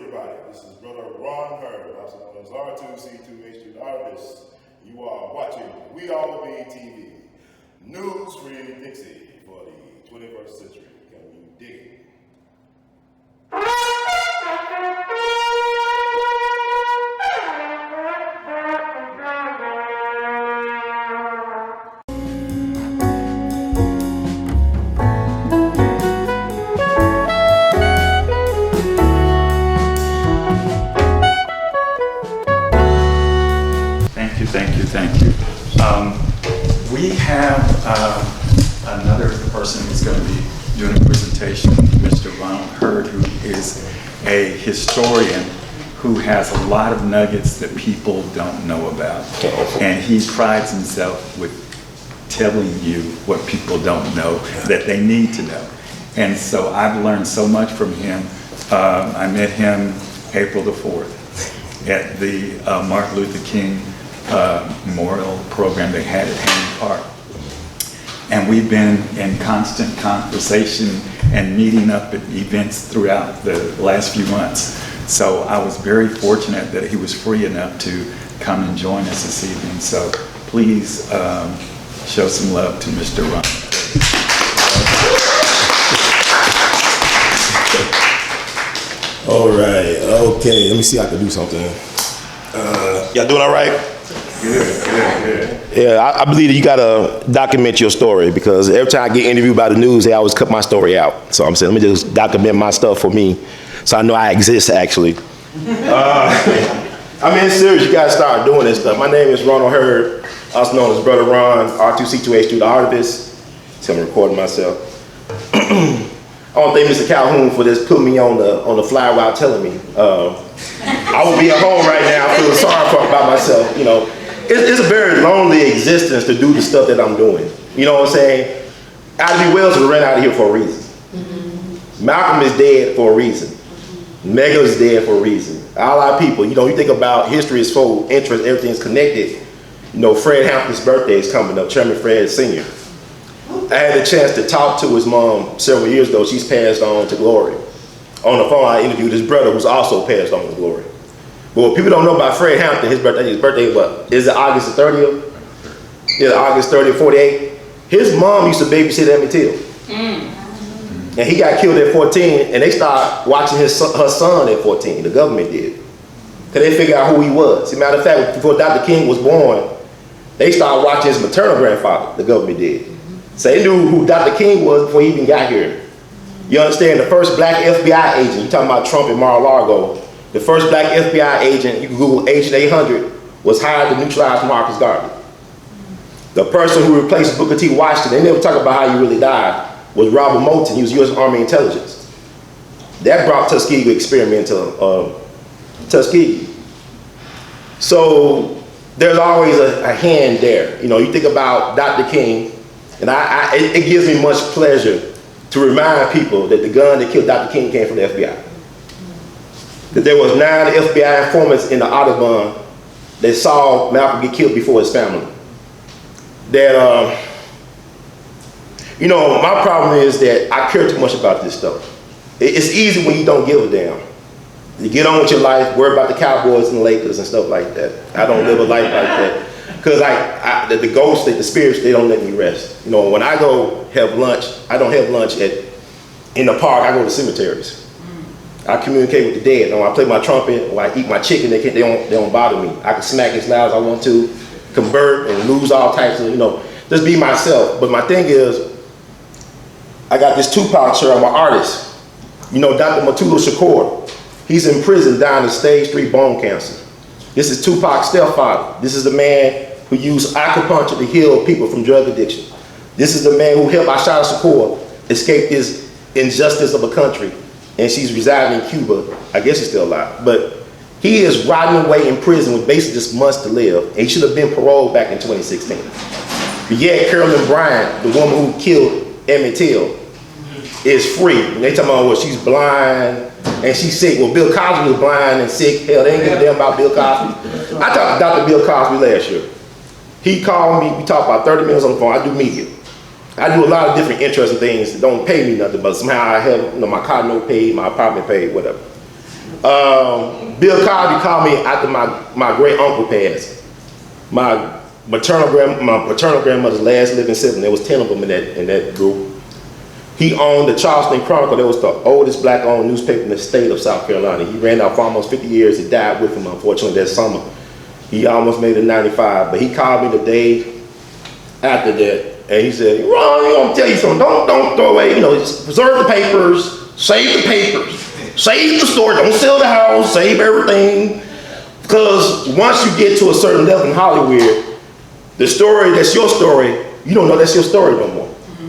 everybody. This is Brother Ron Hurd, also known as R2C2H2 Artist. You are watching We All Be TV, News Free Dixie for the 21st century. Can you dig it? Thank you. We have another person who's going to be doing a presentation, Mr. Ronald Hurd, who is a historian who has a lot of nuggets that people don't know about. And he prides himself with telling you what people don't know that they need to know. And so I've learned so much from him. I met him April the 4th at the Martin Luther King memorial program they had at Haney Park. And we've been in constant conversation and meeting up at events throughout the last few months. So I was very fortunate that he was free enough to come and join us this evening. So please show some love to Mr. Ron. All right, okay, let me see if I can do something. Y'all doing all right? Good. Yeah, I believe that you gotta document your story, because every time I get interviewed by the news, they always cut my story out. So I'm saying, let me just document my stuff for me, so I know I exist actually. I mean, serious, you gotta start doing this stuff. My name is Ronald Hurd, also known as Brother Ron, R2C2H2, the artist. So I'm recording myself. I want to thank Mr. Calhoun for this putting me on the fly while telling me. I would be at home right now feeling sorry about myself, you know. It's a very lonely existence to do the stuff that I'm doing. You know what I'm saying? Ivy Wells was ran out of here for a reason. Mm-hmm. Malcolm is dead for a reason. Mm-hmm. Mega is dead for a reason. A lot of people, you know, you think about history is so interesting, everything's connected. You know, Fred Hampton's birthday is coming up, Chairman Fred Sr. I had a chance to talk to his mom several years ago. She's passed on to glory. On the phone, I interviewed his brother, who's also passed on to glory. But what people don't know about Fred Hampton, his birthday, what? Is it August the 30th? Yeah, August 30th, 48. His mom used to babysit Emmett Till. And he got killed at 14, and they started watching her son at 14, the government did. Because they figured out who he was. As a matter of fact, before Dr. King was born, they started watching his maternal grandfather, the government did. So they knew who Dr. King was before he even got here. You understand, the first black FBI agent, you're talking about Trump and Mar-a-Lago, the first black FBI agent, you can Google Agent 800, was hired to neutralize Marcus Garvey. The person who replaced Booker T. Washington, they never talk about how he really died, was Robert Moulton. He was U.S. Army intelligence. That brought Tuskegee experiment to Tuskegee. So there's always a hand there. You know, you think about Dr. King, and it gives me much pleasure to remind people that the gun that killed Dr. King came from the FBI. That there was 9 FBI informants in the Audubon that saw Malcolm get killed before his family. That, you know, my problem is that I care too much about this stuff. It's easy when you don't give a damn. You get on with your life, worry about the Cowboys and the Lakers and stuff like that. I don't live a life like that. Because the ghosts, the spirits, they don't let me rest. You know, when I go have lunch, I don't have lunch in the park, I go to cemeteries. I communicate with the dead. You know, I play my trumpet, or I eat my chicken, they don't bother me. I can smack as loud as I want to, convert and lose all types of, you know, just be myself. But my thing is, I got this Tupac shirt, I'm an artist. You know, Dr. Matulo Shakur, he's in prison dying of stage 3 bone cancer. This is Tupac's stepfather. This is the man who used acupuncture to heal people from drug addiction. This is the man who helped Ashada Shakur escape this injustice of a country, and she's residing in Cuba. I guess she's still alive, but he is rotting away in prison with basically just months to live, and he should have been paroled back in 2016. But yet Carolyn Bryant, the woman who killed Emmett Till, is free. And they talking about, well, she's blind and she's sick. Well, Bill Cosby was blind and sick. Hell, they ain't give a damn about Bill Cosby. I talked to Dr. Bill Cosby last year. He called me, we talked about 30 minutes on the phone. I do media. I do a lot of different interesting things that don't pay me nothing, but somehow I have, you know, my car note paid, my apartment paid, whatever. Bill Cosby called me after my great uncle passed. My paternal grandmother's last living sibling. There was 10 of them in that group. He owned the Charleston Chronicle. That was the oldest black-owned newspaper in the state of South Carolina. He ran out for almost 50 years. He died with him, unfortunately, that summer. He almost made it 95, but he called me the day after that, and he said, "Ron, I'm gonna tell you something. Don't throw away. You know, just preserve the papers, save the papers, save the store. Don't sell the house, save everything, because once you get to a certain level in Hollywood, the story that's your story, you don't know that's your story no more.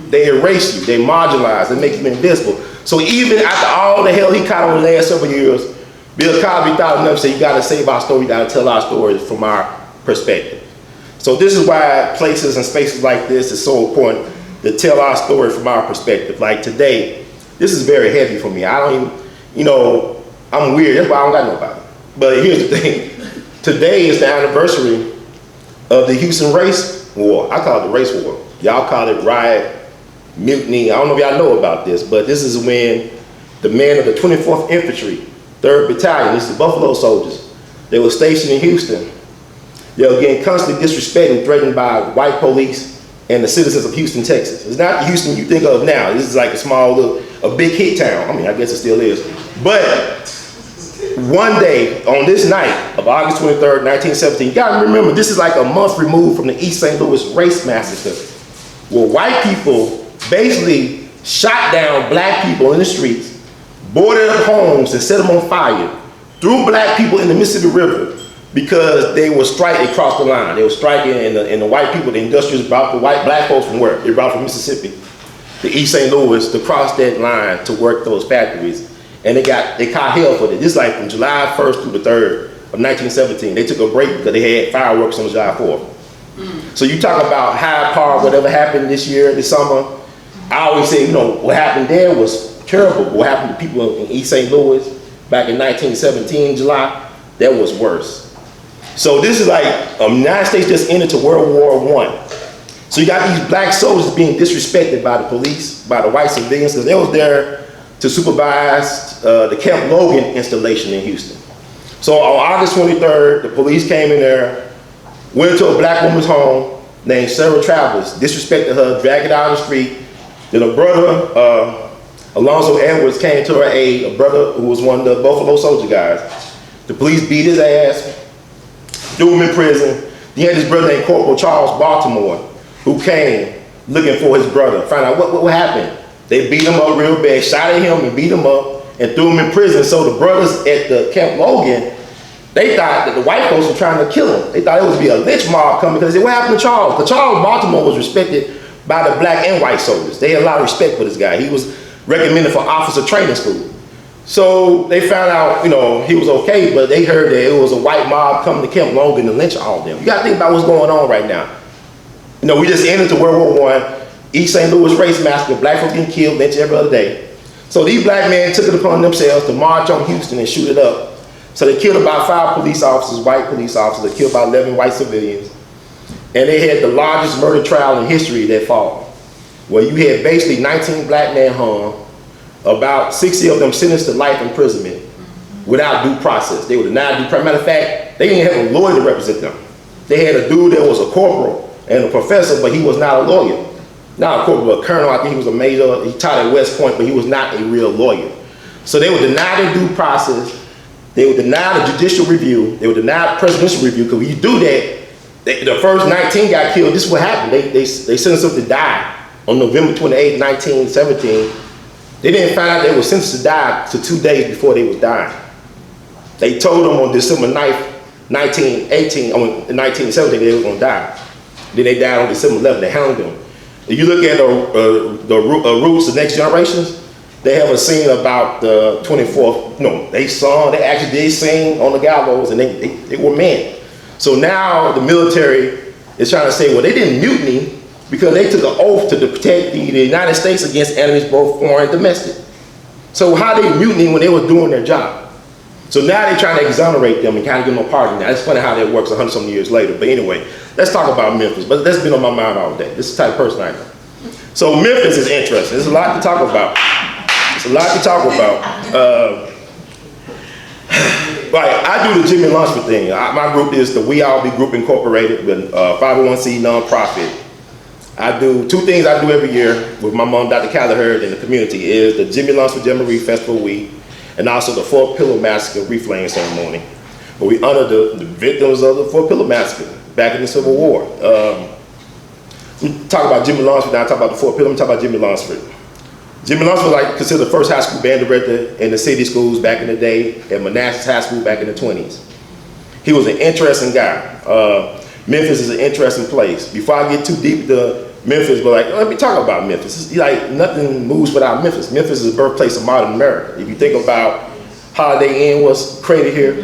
They erase you, they marginalize, they make you invisible. So even after all the hell he caught on the last several years, Bill Cosby thought enough to say, you gotta save our story, you gotta tell our stories from our perspective. So this is why places and spaces like this is so important, to tell our story from our perspective. Like today, this is very heavy for me. I don't even, you know, I'm weird, that's why I don't got nobody. But here's the thing, today is the anniversary of the Houston race war. I call it the race war. Y'all call it riot, mutiny. I don't know if y'all know about this, but this is when the men of the 24th Infantry, 3rd Battalion, this is Buffalo soldiers, they were stationed in Houston. They were getting constantly disrespected and threatened by white police and the citizens of Houston, Texas. It's not the Houston you think of now. This is like a small little, a big hit town. I mean, I guess it still is. But one day, on this night of August 23rd, 1917, you gotta remember, this is like a month removed from the East St. Louis race massacre, where white people basically shot down black people in the streets, boarded up homes and set them on fire, threw black people in the Mississippi River because they were striking across the line. They were striking, and the white people, the industrialists, brought the black folks from where? They brought from Mississippi to East St. Louis to cross that line to work those factories. And they caught hell for this. This is like from July 1st through the 3rd of 1917. They took a break because they had fireworks on July 4th. So you talk about Hyde Park, whatever happened this year, this summer. I always say, you know, what happened there was terrible. What happened to people in East St. Louis back in 1917, July, that was worse. So this is like, the United States just entered to World War I. So you got these black soldiers being disrespected by the police, by the white civilians, because they was there to supervise the Camp Logan installation in Houston. So on August 23rd, the police came in there, went to a black woman's home named Sarah Travers, disrespected her, dragged her out on the street. Then a brother, Alonzo Edwards, came to her aid, a brother who was one of the Buffalo soldier guys. The police beat his ass, threw him in prison. He had his brother named Corporal Charles Baltimore, who came looking for his brother, find out what happened. They beat him up real bad, shot at him and beat him up and threw him in prison. So the brothers at the Camp Logan, they thought that the white folks were trying to kill him. They thought it would be a lynch mob coming because they said, what happened to Charles? Because Charles Baltimore was respected by the black and white soldiers. They had a lot of respect for this guy. He was recommended for officer training school. So they found out, you know, he was okay, but they heard that it was a white mob coming to Camp Logan to lynch all of them. You gotta think about what's going on right now. You know, we just entered to World War I, East St. Louis race massacre, black folks getting killed, lynched every other day. So these black men took it upon themselves to march on Houston and shoot it up. So they killed about 5 police officers, white police officers. They killed about 11 white civilians. And they had the largest murder trial in history that fall, where you had basically 19 black men hung, about 60 of them sentenced to life imprisonment without due process. They were denied due process. Matter of fact, they didn't have a lawyer to represent them. They had a dude that was a corporal and a professor, but he was not a lawyer. Not a corporal, but a colonel. I think he was a major. He taught at West Point, but he was not a real lawyer. So they were denied their due process. They were denied a judicial review. They were denied presidential review, because when you do that, the first 19 got killed. This is what happened. They sentenced them to die on November 28, 1917. They didn't find out they were sentenced to die to 2 days before they was dying. They told them on December 9th, 1917, they were gonna die. Then they died on December 11th, they hung them. If you look at the Roots, the Next Generations, they have a scene about the 24th, no, they actually did sing on the gallows, and they were men. So now the military is trying to say, well, they didn't mutiny because they took an oath to protect the United States against enemies, both foreign and domestic. So how they mutiny when they were doing their job? So now they're trying to exonerate them and kind of give them a pardon. Now, it's funny how that works 100-some years later. But anyway, let's talk about Memphis. But that's been on my mind all day. This is the type of person I am. So Memphis is interesting. There's a lot to talk about. There's a lot to talk about. Right, I do the Jimmy Lunsford thing. My group is the We All Be Group Incorporated, with 501c nonprofit. I do 2 things I do every year with my mom, Dr. Callaherd, in the community is the Jimmy Lunsford Jamboree Festival Week, and also the Fort Pillow Massacre Reflaying Ceremony, where we honor the victims of the Fort Pillow Massacre back in the Civil War. We talk about Jimmy Lunsford, now I talk about the Fort Pillow, we talk about Jimmy Lunsford. Jimmy Lunsford was considered the first high school band director in the city schools back in the day, at Manassas High School back in the 20s. He was an interesting guy. Memphis is an interesting place. Before I get too deep into Memphis, but let me talk about Memphis. It's nothing moves without Memphis. Memphis is the birthplace of modern America. If you think about Holiday Inn was created here,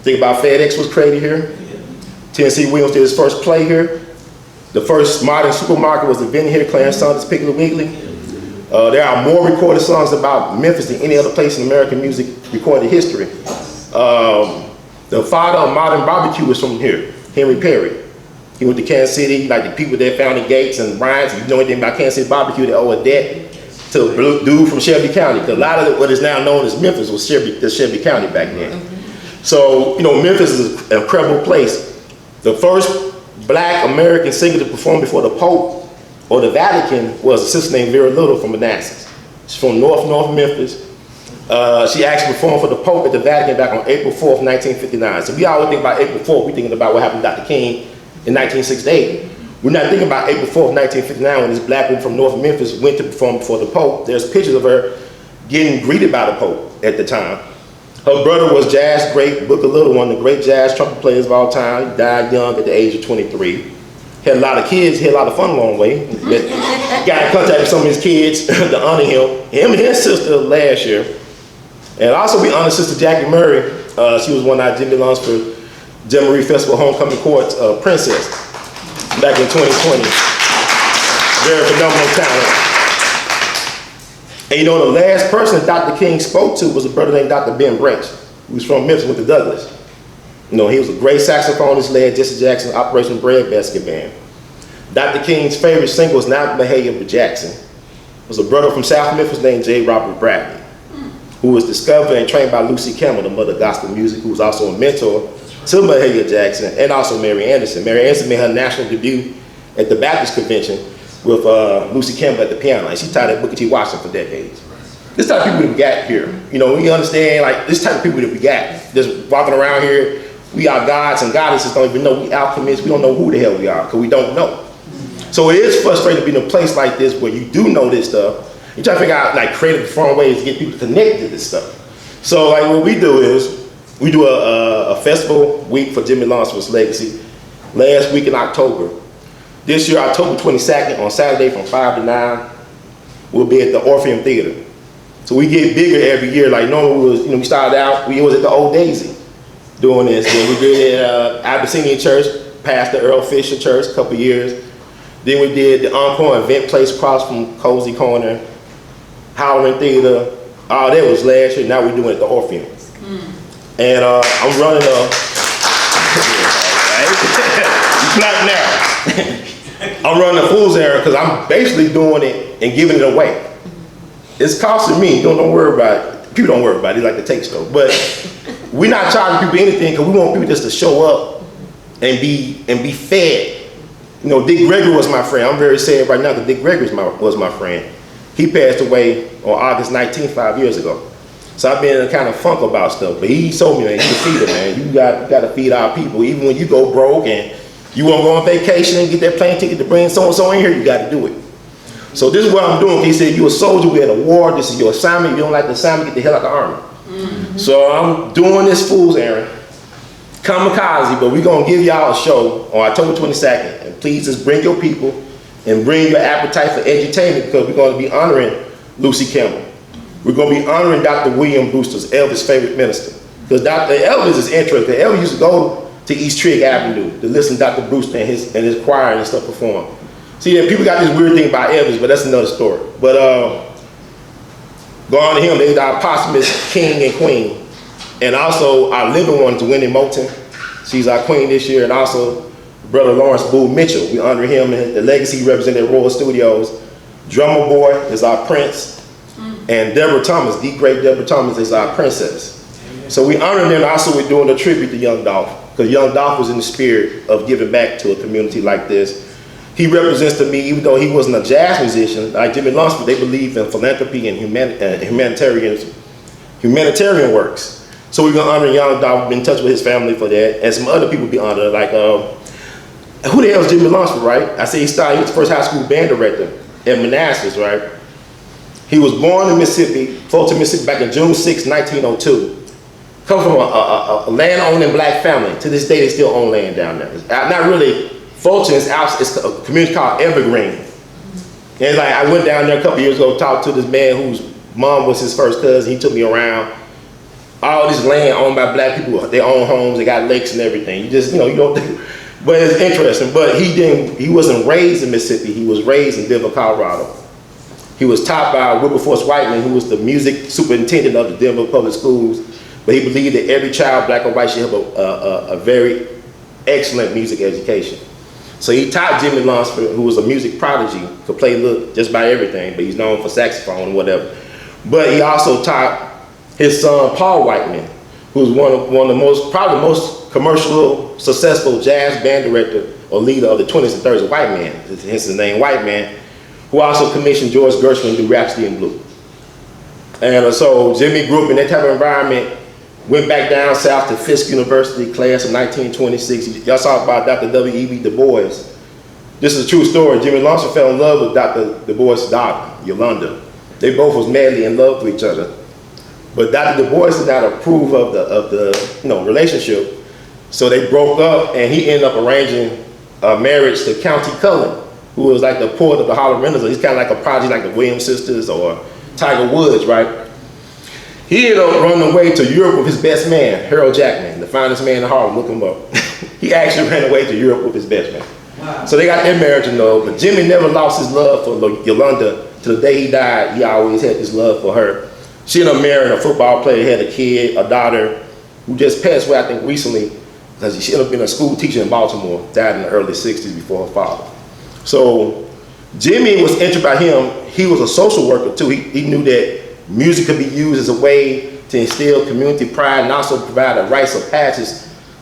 think about FedEx was created here, Tennessee Williams did his first play here, the first modern supermarket was invented here, Clarence Saunders, Piggly Wiggly. There are more recorded songs about Memphis than any other place in American music recorded history. The father of modern barbecue was from here, Henry Perry. He went to Kansas City, like the people that founded Gates and Bryant's. If you know anything about Kansas City barbecue, they owe a debt to a dude from Shelby County. Because a lot of what is now known as Memphis was Shelby County back then. So, Memphis is an incredible place. The first black American singer to perform before the Pope or the Vatican was a sister named Vera Little from Manassas. She's from North Memphis. She actually performed for the Pope at the Vatican back on April 4th, 1959. So we always think about April 4th, we're thinking about what happened to Dr. King in 1968. We're not thinking about April 4th, 1959, when this black woman from North Memphis went to perform before the Pope. There's pictures of her getting greeted by the Pope at the time. Her brother was jazz great Booker Little, one of the great jazz trumpet players of all time. He died young at the age of 23. Had a lot of kids, had a lot of fun along the way. Got in contact with some of his kids to honor him and his sister last year. And also we honored Sister Jackie Murray. She was one of our Jimmy Lunsford Jamboree Festival Homecoming Court's princess back in 2020. Very phenomenal talent. And the last person Dr. King spoke to was a brother named Dr. Ben Branch, who was from Memphis, went to Douglas. He was a great saxophonist, led Jesse Jackson Operation Breadbasket Band. Dr. King's favorite singer was not Mahalia but Jackson. It was a brother from South Memphis named J. Robert Bradley, who was discovered and trained by Lucy Campbell, the mother of gospel music, who was also a mentor to Mahalia Jackson and also Mary Anderson. Mary Anderson made her national debut at the Baptist Convention with Lucy Campbell at the piano, and she taught at Booker T. Washington for decades. This type of people that we got here, we understand, this type of people that we got, just walking around here, we are gods and goddesses, don't even know we alchemists, we don't know who the hell we are, because we don't know. So it is frustrating to be in a place like this where you do know this stuff. You try to figure out creative, fun ways to get people connected to this stuff. So what we do is, we do a festival week for Jimmy Lunsford's legacy last week in October. This year, October 22nd, on Saturday from 5 to 9, we'll be at the Orpheum Theater. So we get bigger every year. Like normally, we started out, we was at the Old Daisy doing this. Then we did at Abyssinian Church, Pastor Earl Fisher Church, a couple years. Then we did the Encore event place across from Cozy Corner, Howland Theater. All that was last year. Now we're doing it at the Orpheum. And I'm running I'm running a fool's errand because I'm basically doing it and giving it away. It's costing me. Don't worry about it. People don't worry about it. They like to take stuff. But we're not charging people anything because we want people just to show up and be fed. Dick Gregory was my friend. I'm very sad right now that Dick Gregory was my friend. He passed away on August 19th, 5 years ago. So I've been in a kind of funk about stuff. But he told me, man, you can feed it, man. You got to feed our people. Even when you go broke and you want to go on vacation and get that plane ticket to bring so-and-so in here, you got to do it. So this is what I'm doing. He said, you're a soldier, we're at a war, this is your assignment. If you don't like the assignment, get the hell out of the army. So I'm doing this fool's errand, kamikaze, but we're going to give y'all a show on October 22nd. And please just bring your people and bring your appetite for edutainment because we're going to be honoring Lucy Campbell. We're going to be honoring Dr. William Brewster's, Elvis' favorite minister. Because Dr. Elvis is interesting. Elvis used to go to East Trigg Avenue to listen to Dr. Brewster and his choir and stuff perform. See, people got this weird thing about Elvis, but that's another story. But go on to him, they're our posthumous king and queen. And also our living one is Winnie Moulton. She's our queen this year. And also Brother Lawrence Boone Mitchell. We honor him and the legacy he represented at Royal Studios. Drummer Boy is our prince. And Deborah Thomas, the great Deborah Thomas, is our princess. So we honor them. Also, we're doing a tribute to Young Dolph, because Young Dolph was in the spirit of giving back to a community like this. He represents to me, even though he wasn't a jazz musician, like Jimmy Lunsford, they believe in philanthropy and humanitarian works. So we're gonna honor Young Dolph. We've been in touch with his family for that, and some other people be honored, like who the hell is Jimmy Lunsford, right? I say he was the first high school band director at Manassas, right? He was born in Mississippi, Fulton, Mississippi, back in June 6, 1902. Come from a land-owning black family. To this day, they still own land down there. Not really. Fulton is out. It's a community called Evergreen. And like I went down there a couple years ago, talked to this man whose mom was his first cousin. He took me around. All this land owned by black people. They own homes. They got lakes and everything. You just, you don't think. But it's interesting. But he wasn't raised in Mississippi. He was raised in Denver, Colorado. He was taught by Wilberforce Whiteman, who was the music superintendent of the Denver Public Schools. But he believed that every child, black or white, should have a very excellent music education. So he taught Jimmy Lunsford, who was a music prodigy, could play just about everything, but he's known for saxophone and whatever. But he also taught his son, Paul Whiteman, who was one of the probably the most commercial, successful jazz band director or leader of the 20s and 30s, White Man, hence his name, White Man, who also commissioned George Gershwin to do Rhapsody in Blue. And so Jimmy grew up in that type of environment, went back down south to Fisk University, class of 1926. Y'all talk about Dr. W.E.B. Du Bois. This is a true story. Jimmy Lunsford fell in love with Dr. Du Bois' daughter, Yolanda. They both was madly in love with each other. But Dr. Du Bois did not approve of the relationship. So they broke up, and he ended up arranging a marriage to County Cullen, who was like the poet of the Harlem Renaissance. He's kind of like a prodigy like the Williams sisters or Tiger Woods, right? He ended up running away to Europe with his best man, Harold Jackman, the finest man in Harlem. Look him up. He actually ran away to Europe with his best man. Wow. So they got their marriage annulled, but Jimmy never lost his love for Yolanda. To the day he died, he always had this love for her. She ended up marrying a football player, had a kid, a daughter, who just passed away, I think, recently, because she ended up being a school teacher in Baltimore, died in the early 60s before her father. So Jimmy was interested by him. He was a social worker too. He knew that music could be used as a way to instill community pride and also provide a rites of passage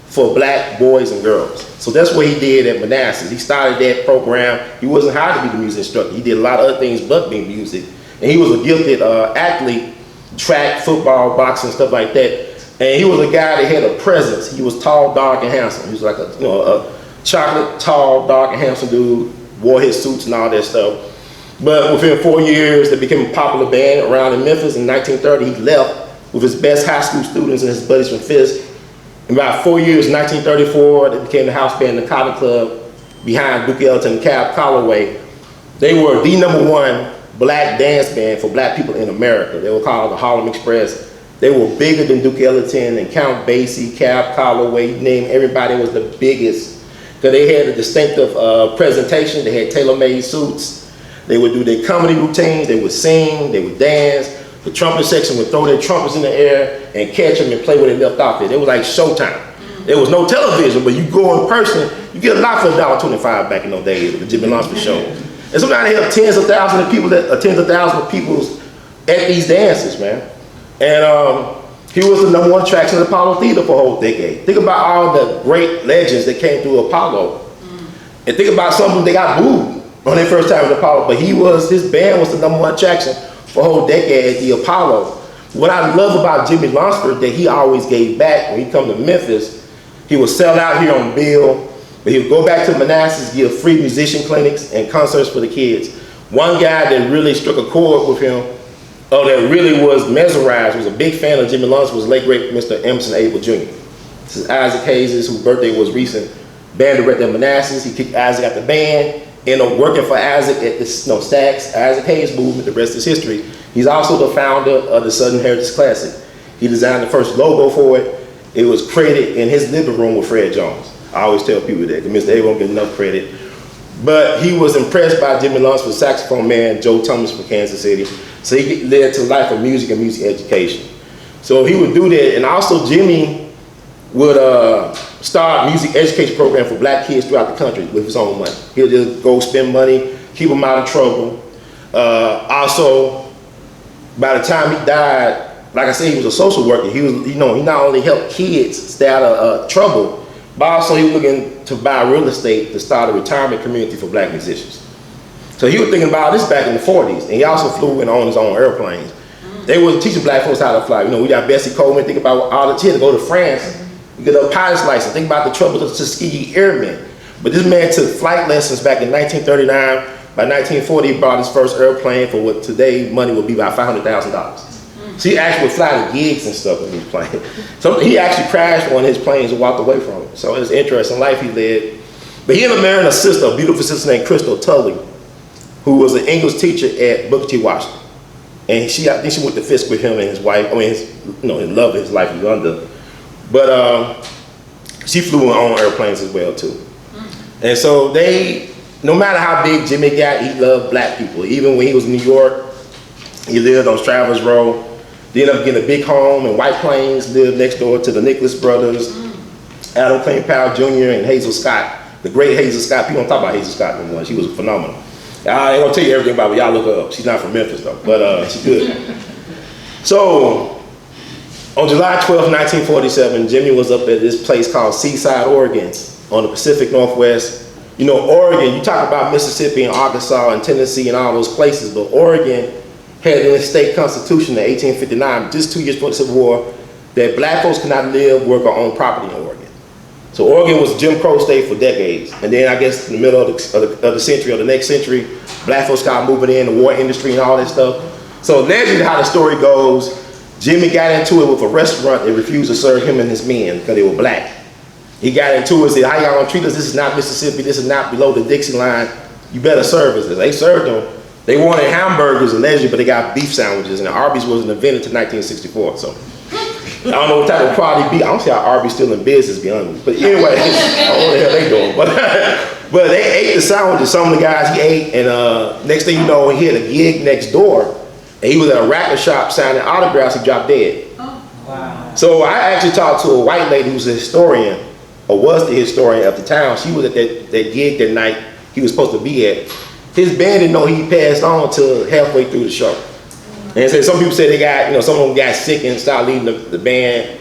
for black boys and girls. So that's what he did at Manassas. He started that program. He wasn't hired to be the music instructor. He did a lot of other things but being music. And he was a gifted athlete, track, football, boxing, stuff like that. And he was a guy that had a presence. He was tall, dark, and handsome. He was like a chocolate, tall, dark, and handsome dude, wore his suits and all that stuff. But within 4 years, they became a popular band around in Memphis. In 1930, he left with his best high school students and his buddies from Fisk. In about 4 years, in 1934, they became the house band, the Cotton Club, behind Duke Ellington and Cab Calloway. They were the #1 black dance band for black people in America. They were called the Harlem Express. They were bigger than Duke Ellington and Count Basie, Cab Calloway, you name everybody was the biggest. Because they had a distinctive presentation. They had tailor-made suits. They would do their comedy routines, they would sing, they would dance. The trumpet section would throw their trumpets in the air and catch them and play where they left off at. It was like showtime. There was no television, but you go in person, you get a lot for $1.25 back in those days at the Jimmy Lunsford show. And sometimes they have tens of thousands of people at these dances, man. And he was the #1 attraction at Apollo Theater for a whole decade. Think about all the great legends that came through Apollo. And think about some of them, they got booed on their first time at Apollo, but his band was the #1 attraction for a whole decade at the Apollo. What I love about Jimmy Lunsford, that he always gave back. When he come to Memphis, he would sell out here on the bill, but he would go back to Manassas, give free musician clinics and concerts for the kids. One guy that really struck a chord with him, that really was mesmerized, was a big fan of Jimmy Lunsford, was late great Mr. Emerson Abel Jr. This is Isaac Hayes, whose birthday was recent, band director at Manassas. He kicked Isaac out the band. Ended up working for Isaac at the Stax, Isaac Hayes movement. The rest is history. He's also the founder of the Southern Heritage Classic. He designed the first logo for it. It was created in his living room with Fred Jones. I always tell people that, because Mr. A won't get enough credit. But he was impressed by Jimmy Lunsford, saxophone man, Joe Thomas from Kansas City. So he led to a life of music and music education. So he would do that, and also Jimmy would start music education program for black kids throughout the country with his own money. He'll just go spend money, keep them out of trouble. Also, by the time he died, like I said, he was a social worker. He was, he not only helped kids stay out of trouble, but also he was looking to buy real estate to start a retirement community for black musicians. So he was thinking about this back in the 40s, and he also flew and owned his own airplanes. They were teaching black folks how to fly. We got Bessie Coleman, think about all the kids to go to France, get a pilot's license, think about the trouble of Tuskegee Airmen. But this man took flight lessons back in 1939. By 1940, he bought his first airplane for what today money would be about $500,000. So he actually would fly to gigs and stuff with his plane. So he actually crashed one of his planes and walked away from it. So it was an interesting life he led. But he ended up marrying a sister, a beautiful sister named Crystal Tully, who was an English teacher at Booker T. Washington. And I think she went to Fisk with him and his wife, his love of his life in London. But she flew on airplanes as well too. And so no matter how big Jimmy got, he loved black people. Even when he was in New York, he lived on Stravers Road. They ended up getting a big home in White Plains, lived next door to the Nicholas brothers, Adam Clayton Powell Jr. and Hazel Scott, the great Hazel Scott. People don't talk about Hazel Scott anymore. She was phenomenal. I ain't gonna tell you everything about her, y'all look her up. She's not from Memphis though, but she's good. So, on July 12, 1947, Jimmy was up at this place called Seaside, Oregon, on the Pacific Northwest. Oregon, you talk about Mississippi and Arkansas and Tennessee and all those places, but Oregon had in its state constitution in 1859, just 2 years before the Civil War, that black folks could not live, work, or own property in Oregon. So Oregon was Jim Crow state for decades. And then I guess in the middle of the century, or the next century, black folks started moving in, the war industry and all that stuff. So allegedly how the story goes, Jimmy got into it with a restaurant that refused to serve him and his men because they were black. He got into it and said, how y'all gonna treat us? This is not Mississippi, this is not below the Dixie line. You better serve us. They served them. They wanted hamburgers allegedly, but they got beef sandwiches, and Arby's wasn't invented until 1964. So I don't know what type of quality beef. I don't see how Arby's still in business, to be honest. But anyway, I don't know what the hell they doing. But they ate the sandwiches. Some of the guys he ate, and next thing you know, he had a gig next door, and he was at a record shop signing autographs. He dropped dead. Oh, wow. So I actually talked to a white lady who's a historian, or was the historian of the town. She was at that gig that night he was supposed to be at. His band didn't know he passed on till halfway through the show. And so some people say they got, some of them got sick and started leaving the band.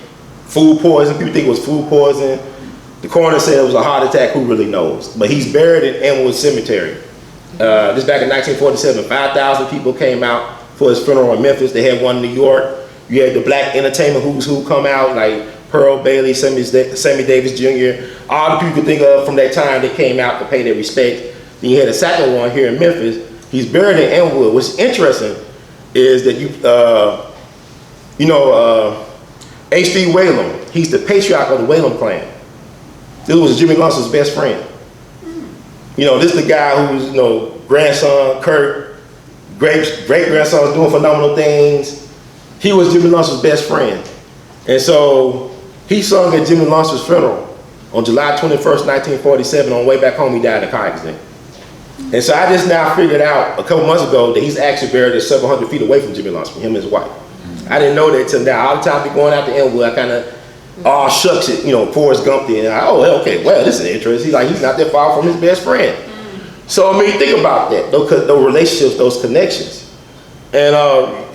Food poison, people think it was food poison. The coroner said it was a heart attack, who really knows? But he's buried in Elmwood Cemetery. This back in 1947, 5,000 people came out for his funeral in Memphis. They had one in New York. You had the black entertainment who's who come out, like Pearl Bailey, Sammy Davis Jr., all the people you could think of from that time that came out to pay their respect. Then you had a second one here in Memphis. He's buried in Elmwood. What's interesting is that H.D. Whalum, he's the patriarch of the Whalum clan. This was Jimmy Lunsford's best friend. This is the guy who's, grandson, Kurt, great-grandson doing phenomenal things. He was Jimmy Lunsford's best friend. And so he sung at Jimmy Lunsford's funeral on July 21st, 1947. On the way back home, he died in a car accident. And so I just now figured out a couple months ago that he's actually buried several hundred feet away from Jimmy Lunsford, him and his wife. I didn't know that till now. All the time going out to Elmwood, I kind of, shucks it, Forrest Gumped it. And okay, well, this is interesting. He's not that far from his best friend. So, think about that, those relationships, those connections. And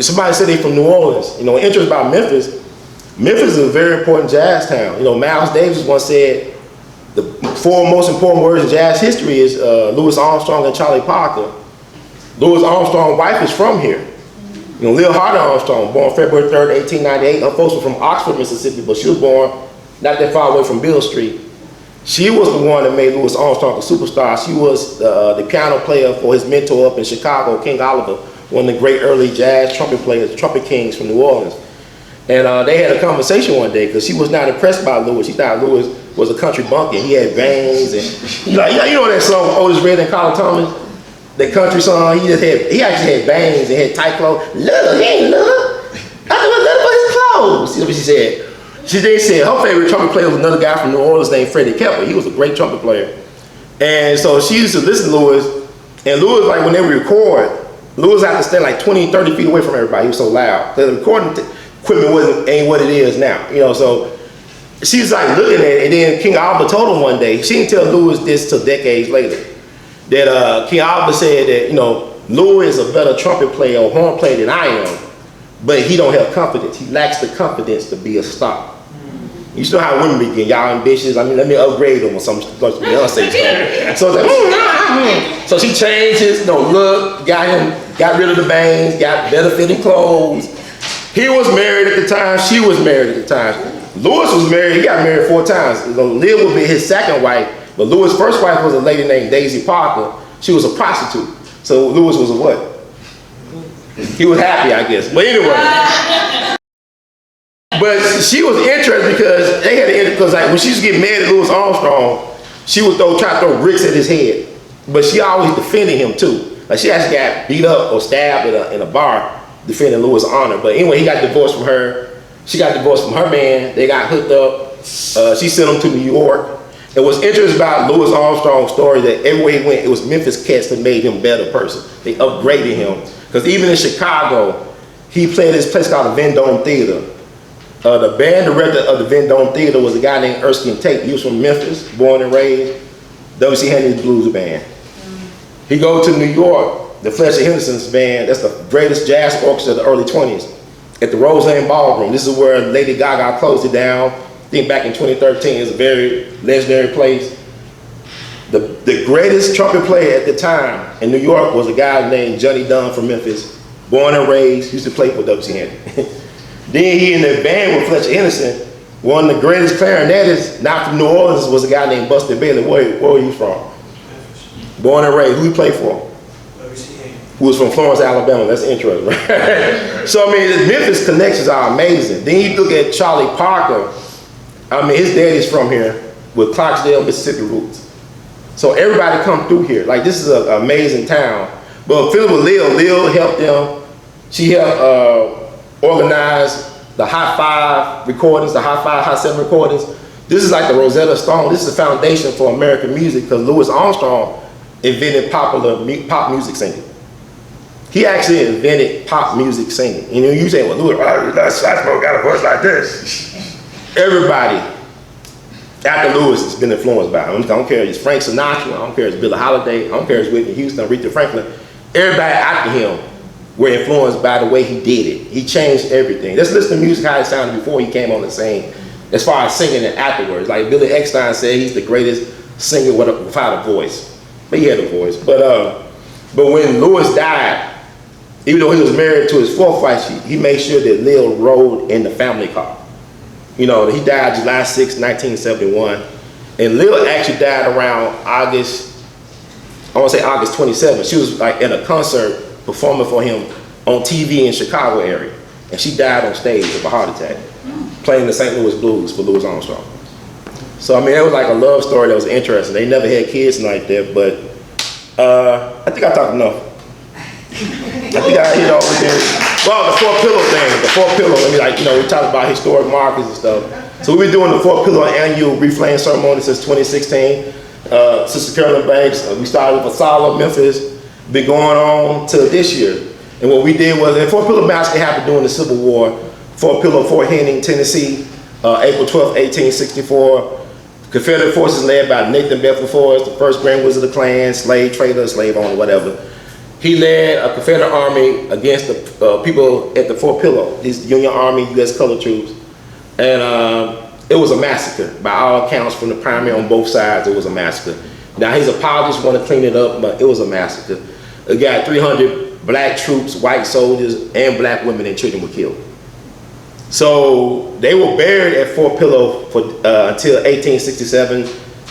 somebody said they from New Orleans. Interest about Memphis is a very important jazz town. Miles Davis once said, the four most important words in jazz history is Louis Armstrong and Charlie Parker. Louis Armstrong's wife is from here. Lil Hardy Armstrong, born February 3rd, 1898. Her folks were from Oxford, Mississippi, but she was born not that far away from Beale Street. She was the one that made Louis Armstrong a superstar. She was the piano player for his mentor up in Chicago, King Oliver, one of the great early jazz trumpet players, trumpet kings from New Orleans. And they had a conversation one day because she was not impressed by Louis. She thought Louis was a country bumpkin. He had bangs and you know that song Otis Redding and Carl Thomas, that country song. He actually had bangs and had tight clothes. Love, he ain't love. I don't love for his clothes. See what she said? She then said her favorite trumpet player was another guy from New Orleans named Freddie Kepler. He was a great trumpet player. And so she used to listen to Louis, and Louis, when they would record, Louis had to stand 20, 30 feet away from everybody. He was so loud. The recording equipment ain't what it is now, so she's looking at it, and then King Oliver told him one day, she didn't tell Louis this till decades later, that King Oliver said that, Louis is a better trumpet player or horn player than I am, but he don't have confidence. He lacks the confidence to be a star. You know how women begin, y'all ambitious. I mean, let me upgrade them or some Beyonce stuff. So so she changed his look, got rid of the bangs, got better fitting clothes. He was married at the time. She was married at the time. Lewis was married. He got married 4 times. Liv would be his second wife, but Lewis' first wife was a lady named Daisy Parker. She was a prostitute. So Lewis was a what? He was happy, I guess. But anyway. But she was interested because they had to, because like when she used to get mad at Louis Armstrong, she would try to throw bricks at his head. But she always defended him too. Like she actually got beat up or stabbed in a bar defending Louis' honor. But anyway, he got divorced from her. She got divorced from her man. They got hooked up. She sent him to New York. And what's interesting about Louis Armstrong's story that everywhere he went, it was Memphis cats that made him a better person. They upgraded him. Because even in Chicago, he played this place called the Vendome Theater. The band director of the Vendome Theater was a guy named Ernest Tate. He was from Memphis, born and raised. W.C. Henry's blues band. He goes to New York, the Fletcher Henderson's band. That's the greatest jazz orchestra of the early 20s. At the Roseanne Ballroom. This is where Lady Gaga closed it down. I think back in 2013. It's a very legendary place. The greatest trumpet player at the time in New York was a guy named Johnny Dunn from Memphis, born and raised, used to play for W.C. Henry. Then he in the band with Fletcher Henderson. One of the greatest clarinetists, not from New Orleans, was a guy named Buster Bailey. Where are you from? Born and raised. Who he played for? Who was from Florence, Alabama. That's interesting, right? So I mean, Memphis connections are amazing. Then you look at Charlie Parker. I mean, his daddy's from here with Clarksdale, Mississippi roots. So everybody come through here. Like this is an amazing town. But Philip with Lil helped them. She helped organize the High 5 recordings, the High 5, High 7 recordings. This is like the Rosetta Stone. This is the foundation for American music because Louis Armstrong invented pop music singing. He actually invented pop music singing. You know, you say, well, Louis, that's got a voice like this. Everybody after Louis has been influenced by him. I don't care if it's Frank Sinatra, I don't care if it's Billie Holiday, I don't care if it's Whitney Houston, Aretha Franklin. Everybody after him were influenced by the way he did it. He changed everything. Let's listen to music how it sounded before he came on the scene, as far as singing and afterwards. Like Billy Eckstine said, he's the greatest singer without a voice. But he had a voice. But when Louis died, even though he was married to his 4th wife, he made sure that Lil rode in the family car. You know, he died July 6, 1971. And Lil actually died around August 27th. She was like in a concert performing for him on TV in Chicago area. And she died on stage of a heart attack, playing the St. Louis Blues for Louis Armstrong. So I mean, it was like a love story that was interesting. They never had kids like that, but I think I talked enough. I think I hit all of this. Well, the 4 pillow thing, the 4 pillow, I mean, like, you know, we talked about historic markers and stuff. So we've been doing the 4 pillow annual reflame ceremony since 2016. Sister Carolyn Banks, we started with Asala, Memphis, been going on to this year. And what we did was, the 4 pillow massacre happened during the Civil War. 4 pillow, Fort Henning, Tennessee, April 12, 1864. Confederate forces led by Nathan Bedford Forrest, the first Grand Wizard of the Klan, slave trader, slave owner, whatever. He led a Confederate army against the people at the 4 pillow, these Union Army, U.S. colored troops. And it was a massacre. By all accounts, from the primary on both sides, it was a massacre. Now his apologists want to clean it up, but it was a massacre. It got 300 black troops, white soldiers, and black women and children were killed. So they were buried at 4 pillow for, until 1867.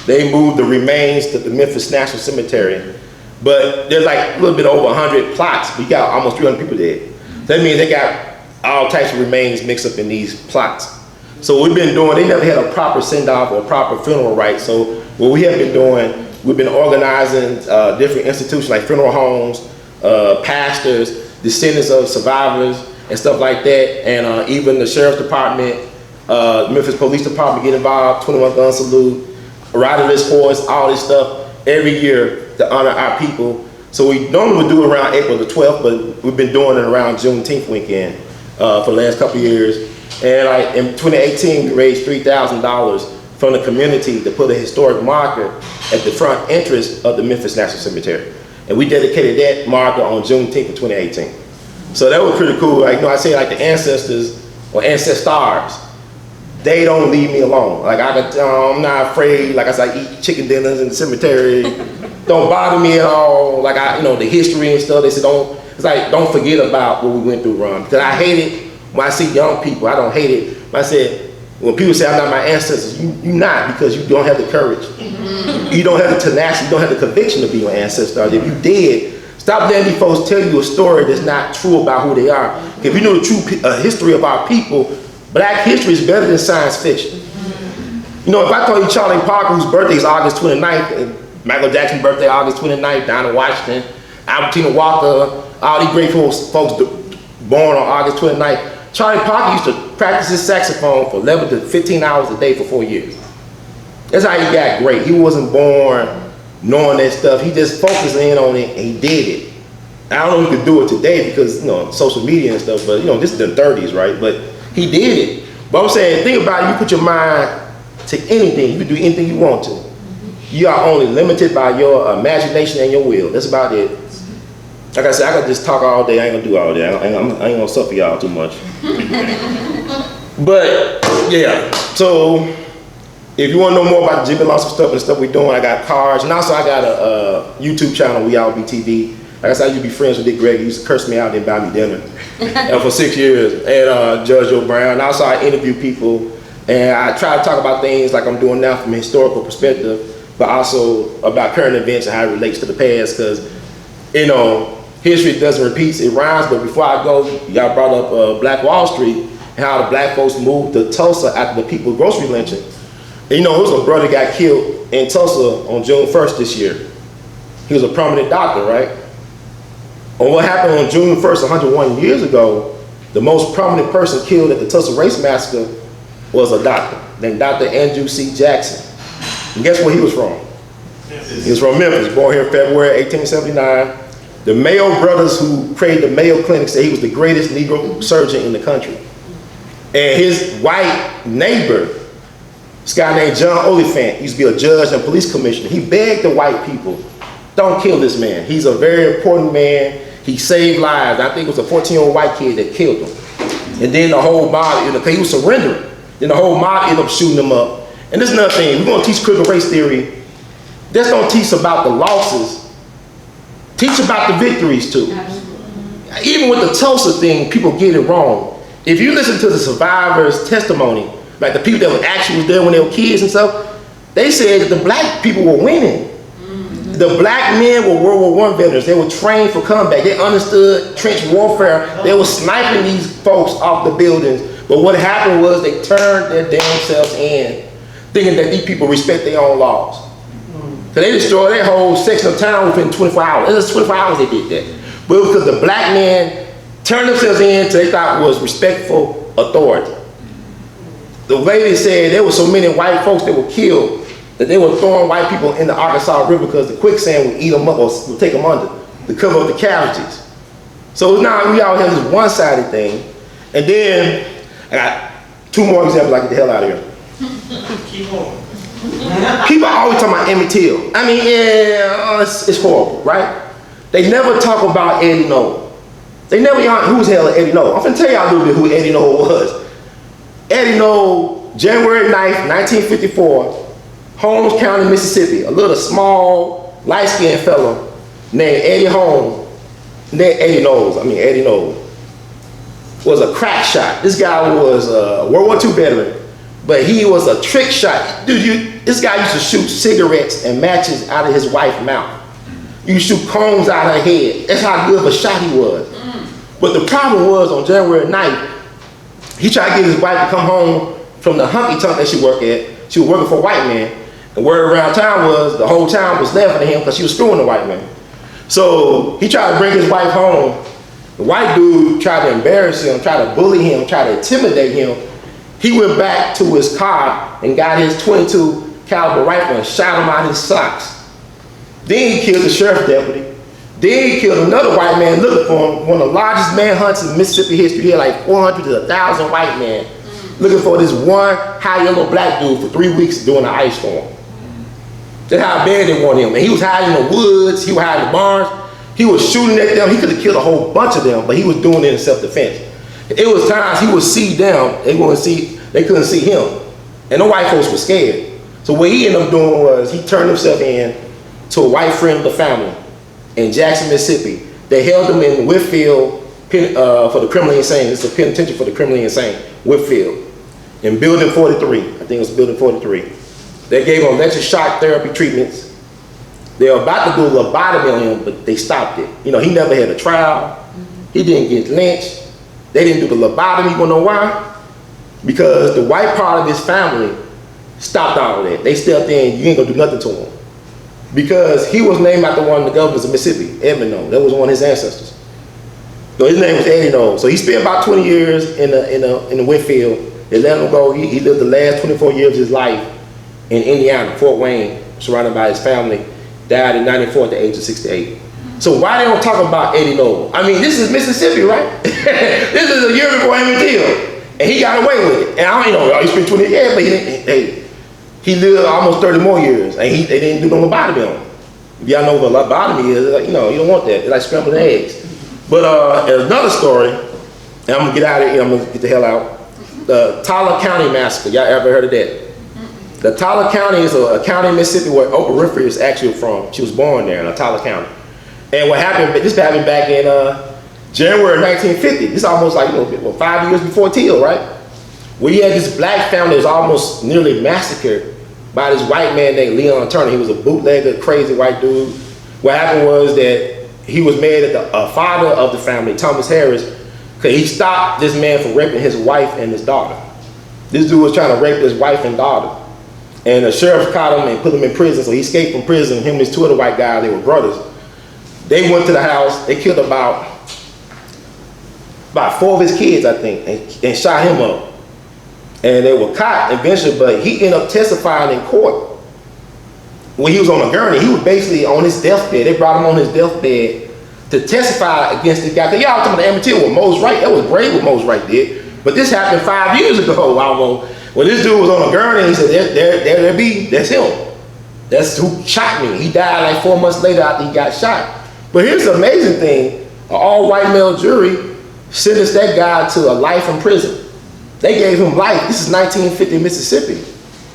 They moved the remains to the Memphis National Cemetery. But there's like a little bit over 100 plots. We got almost 300 people dead. That means they got all types of remains mixed up in these plots. So what we've been doing, they never had a proper send-off or proper funeral right. So what we have been doing, we've been organizing different institutions like funeral homes, pastors, descendants of survivors, and stuff like that. And even the Sheriff's Department, Memphis Police Department get involved, 21 Gun Salute, Riderless Force, all this stuff every year to honor our people. So we normally would do it around April the 12th, but we've been doing it around Juneteenth weekend for the last couple of years. And in 2018, we raised $3,000 from the community to put a historic marker at the front entrance of the Memphis National Cemetery. And we dedicated that marker on Juneteenth of 2018. So that was pretty cool. Like, you know, I say like the ancestors or ancestors, they don't leave me alone. Like I'm not afraid. Like I said, I eat chicken dinners in the cemetery. Don't bother me at all. Like the history and stuff. They said don't forget about what we went through, Ron. Because I hate it when I see young people. I don't hate it. When I said, when people say I'm not my ancestors, you're not, because you don't have the courage. You don't have the tenacity. You don't have the conviction to be your ancestor. If you did, stop letting these folks tell you a story that's not true about who they are. If you know the true history of our people, Black history is better than science fiction. You know, if I told you Charlie Parker, whose birthday is August 29th, and Michael Jackson's birthday August 29th, Dinah Washington, Albertina Walker, all these great folks born on August 29th, Charlie Parker used to practice his saxophone for 11 to 15 hours a day for 4 years. That's how he got great. He wasn't born knowing that stuff. He just focused in on it and he did it. I don't know if he could do it today because, you know, social media and stuff, but, you know, this is the 30s, right? But he did it. But I'm saying, think about it, you put your mind to anything, you can do anything you want to. You are only limited by your imagination and your will. That's about it. Like I said, I could just talk all day. I ain't gonna do all day. I ain't gonna suffer y'all too much. But yeah, so if you want to know more about the Jimmy Lawson stuff and the stuff we're doing, I got cards, and also I got a YouTube channel, We All Be TV. Like I said, I used to be friends with Dick Gregory. He used to curse me out and buy me dinner for 6 years, and Judge Joe Brown. And also I interview people, and I try to talk about things like I'm doing now from a historical perspective, but also about current events and how it relates to the past, because, you know, history doesn't repeat, it rhymes. But before I go, y'all brought up Black Wall Street and how the black folks moved to Tulsa after the People's Grocery lynching. And, you know, it was a brother got killed in Tulsa on June 1st this year. He was a prominent doctor, right? And what happened on June 1st, 101 years ago, the most prominent person killed at the Tulsa Race Massacre was a doctor named Dr. Andrew C. Jackson. And guess where he was from? Memphis. He was from Memphis, born here in February 1879. The Mayo brothers who created the Mayo Clinic said he was the greatest Negro surgeon in the country. And his white neighbor, this guy named John Oliphant, he used to be a judge and police commissioner. He begged the white people, don't kill this man. He's a very important man. He saved lives. I think it was a 14-year-old white kid that killed him. And then the whole mob, because he was surrendering. Then the whole mob ended up shooting him up. And this is another thing, we're gonna teach critical race theory. Just don't teach about the losses. Teach about the victories too. Absolutely. Even with the Tulsa thing, people get it wrong. If you listen to the survivors' testimony, like the people that were actually there when they were kids and stuff, they said that the black people were winning. The black men were World War I veterans. They were trained for combat. They understood trench warfare. They were sniping these folks off the buildings. But what happened was they turned their damn selves in, thinking that these people respect their own laws. So they destroyed their whole section of town within 24 hours. It was 24 hours they did that. But it was because the black men turned themselves in to they thought was respectful authority. The lady said there were so many white folks that were killed that they were throwing white people in the Arkansas River because the quicksand would eat them up or would take them under to cover up the casualties. So now we all have this one-sided thing. And then I got two more examples I get the hell out of here. Keep on. People are always talking about Emmett Till. I mean, yeah, it's horrible, right? They never talk about Eddie Noel. They never, who's the hell is Eddie Noel? I'm gonna tell y'all a little bit who Eddie Noel was. Eddie Noel, January 9th, 1954, Holmes County, Mississippi. A little small, light-skinned fellow named Eddie Eddie Noel was a crack shot. This guy was a World War II veteran. But he was a trick shot. Dude, this guy used to shoot cigarettes and matches out of his wife's mouth. You used to shoot combs out of her head. That's how good of a shot he was. But the problem was on January 9th, he tried to get his wife to come home from the honky-tonk that she worked at. She was working for a white man. The word around town was the whole town was laughing at him because she was screwing the white man. So he tried to bring his wife home. The white dude tried to embarrass him, tried to bully him, tried to intimidate him. He went back to his car and got his .22 caliber rifle and shot him out of his socks. Then he killed the sheriff's deputy. Then he killed another white man looking for him, one of the largest manhunts in Mississippi history. He had like 400 to 1,000 white men looking for this one high yellow black dude for 3 weeks during an ice storm. That's how bad they wanted him. And he was hiding in the woods, he was hiding in the barns. He was shooting at them. He could have killed a whole bunch of them, but he was doing it in self-defense. It was times he would see them, they couldn't see him. And the white folks were scared. So what he ended up doing was he turned himself in to a white friend of the family in Jackson, Mississippi. They held him in Whitfield for the criminally insane. It's a penitentiary for the criminally insane, Whitfield. In building 43, I think it was building 43. They gave him electric shock therapy treatments. They were about to do a lobotomy on him, but they stopped it. You know, he never had a trial. He didn't get lynched. They didn't do the lobotomy. You wanna know why? Because the white part of his family stopped all of that. They stepped in, you ain't gonna do nothing to him. Because he was named after one of the governors of Mississippi, Edmond. That was one of his ancestors. So his name was Attn. So he spent about 20 years in the Whitfield. They let him go. He lived the last 24 years of his life in Indiana, Fort Wayne, surrounded by his family. Died in 94 at the age of 68. So why they don't talk about Attn? I mean, this is Mississippi, right? This is a year before Emmett Till, and he got away with it. And I don't know, he spent 20 years, but he lived almost 30 more years, and they didn't do no lobotomy on him. If y'all know what lobotomy is, you know, you don't want that. It's like scrambled eggs. But another story, and I'm gonna get out of here, I'm gonna get the hell out. The Tyler County Massacre, y'all ever heard of that? The Tyler County is a county in Mississippi where Oprah Winfrey is actually from. She was born there in Tyler County. And what happened, this happened back in January 1950. This is almost like, 5 years before Till, right? Where you had this black family that was almost nearly massacred by this white man named Leon Turner. He was a bootlegger, crazy white dude. What happened was that he was mad at the father of the family, Thomas Harris, because he stopped this man from raping his wife and his daughter. This dude was trying to rape his wife and daughter. And the sheriff caught him and put him in prison, so he escaped from prison. Him and his two other white guys, they were brothers. They went to the house, they killed about 4 of his kids, I think, and shot him up. And they were caught eventually, but he ended up testifying in court. When he was on a gurney, he was basically on his deathbed. They brought him on his deathbed to testify against this guy. Cause y'all talking about the Emmett Till with Mose Wright. That was brave what Mose Wright did. But this happened 5 years ago, almost. When this dude was on a gurney, he said, that's him. That's who shot me. He died like 4 months later after he got shot. But here's the amazing thing. An all-white male jury sentenced that guy to a life in prison. They gave him life. This is 1950 Mississippi.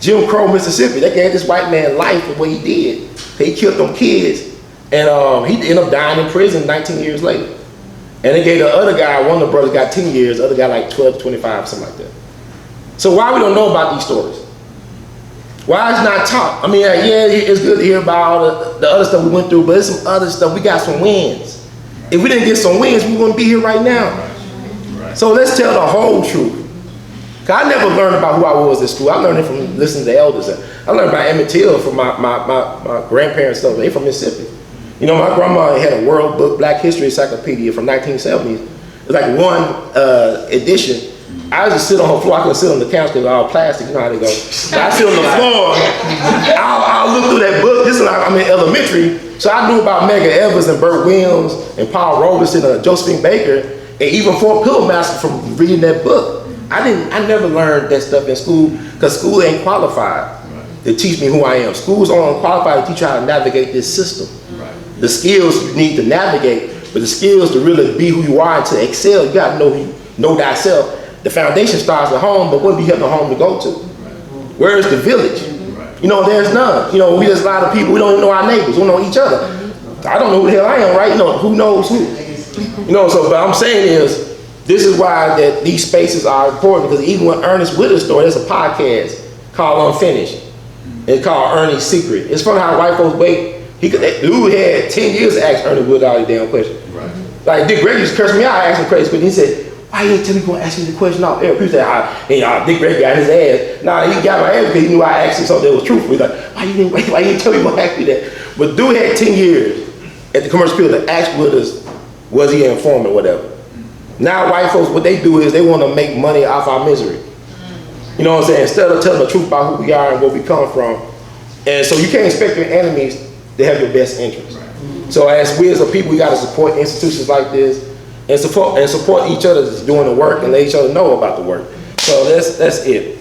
Jim Crow, Mississippi. They gave this white man life for what he did. He killed them kids. And he ended up dying in prison 19 years later. And they gave the other guy, one of the brothers got 10 years, the other guy like 12, 25, something like that. So why we don't know about these stories? Why it's not taught? I mean, yeah, it's good to hear about all the other stuff we went through, but there's some other stuff. We got some wins. If we didn't get some wins, we wouldn't be here right now. So let's tell the whole truth. Cause I never learned about who I was at school. I learned it from listening to elders. I learned about Emmett Till from my grandparents' stuff. They from Mississippi. You know, my grandma had a World Book Black History Encyclopedia from 1970s. It was like one edition. I used to sit on her floor. I couldn't sit on the couch because it was all plastic. You know how they go. So I sit on the floor. I'll look through that book. This is like I'm in elementary, so I knew about Medgar Evers and Burt Williams and Paul Robeson and Josephine Baker and even Fort Pillow Master from reading that book. I never learned that stuff in school because school ain't qualified to teach me who I am. School's only qualified to teach you how to navigate this system. The skills you need to navigate, but the skills to really be who you are and to excel, you got to know thyself. The foundation starts at home, but what do you have the home to go to? Where is the village? You know, there's none. You know, we just a lot of people, we don't even know our neighbors, we don't know each other. I don't know who the hell I am, right? You know, who knows who? You know, so what I'm saying is, this is why that these spaces are important, because even when Ernest with a story, there's a podcast called Unfinished. It's called Ernie's Secret. It's funny how white folks wait. That dude had 10 years to ask Ernest Wood all these damn questions. Like Dick Gregory just cursed me out, I asked him crazy questions. He said, why you didn't tell me you gonna ask me the question off air? People say, Dick Gregory got his ass. Nah, he got my ass because he knew I asked him something that was truthful. He's like, why you didn't tell me you gonna ask me that? But dude had 10 years at the commercial field to ask with us, was he an informant or whatever. Now white folks, what they do is they want to make money off our misery. You know what I'm saying? Instead of telling the truth about who we are and where we come from. And so you can't expect your enemies to have your best interests. So as we as a people, we got to support institutions like this and support each other that's doing the work and let each other know about the work. So that's it.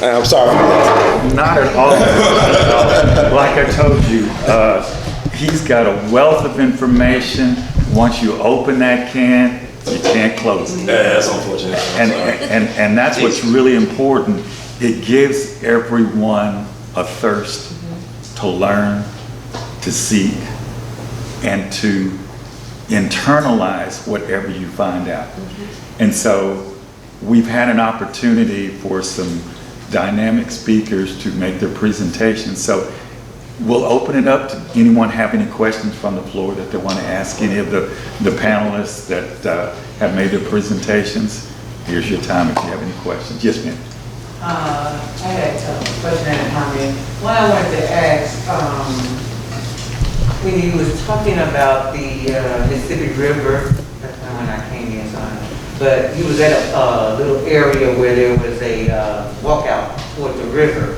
I'm sorry for that. Not at all. Not at all. Like I told you, he's got a wealth of information. Once you open that can, you can't close it. That's unfortunate. And that's what's really important. It gives everyone a thirst to learn, to seek, and to internalize whatever you find out. And so we've had an opportunity for some dynamic speakers to make their presentations. So we'll open it up to anyone have any questions from the floor that they want to ask any of the panelists that have made their presentations. Here's your time if you have any questions. Yes, ma'am. I had a question and a comment. One I wanted to ask, when you was talking about the Mississippi River, that's not when I came in, but you was at a little area where there was a walkout toward the river.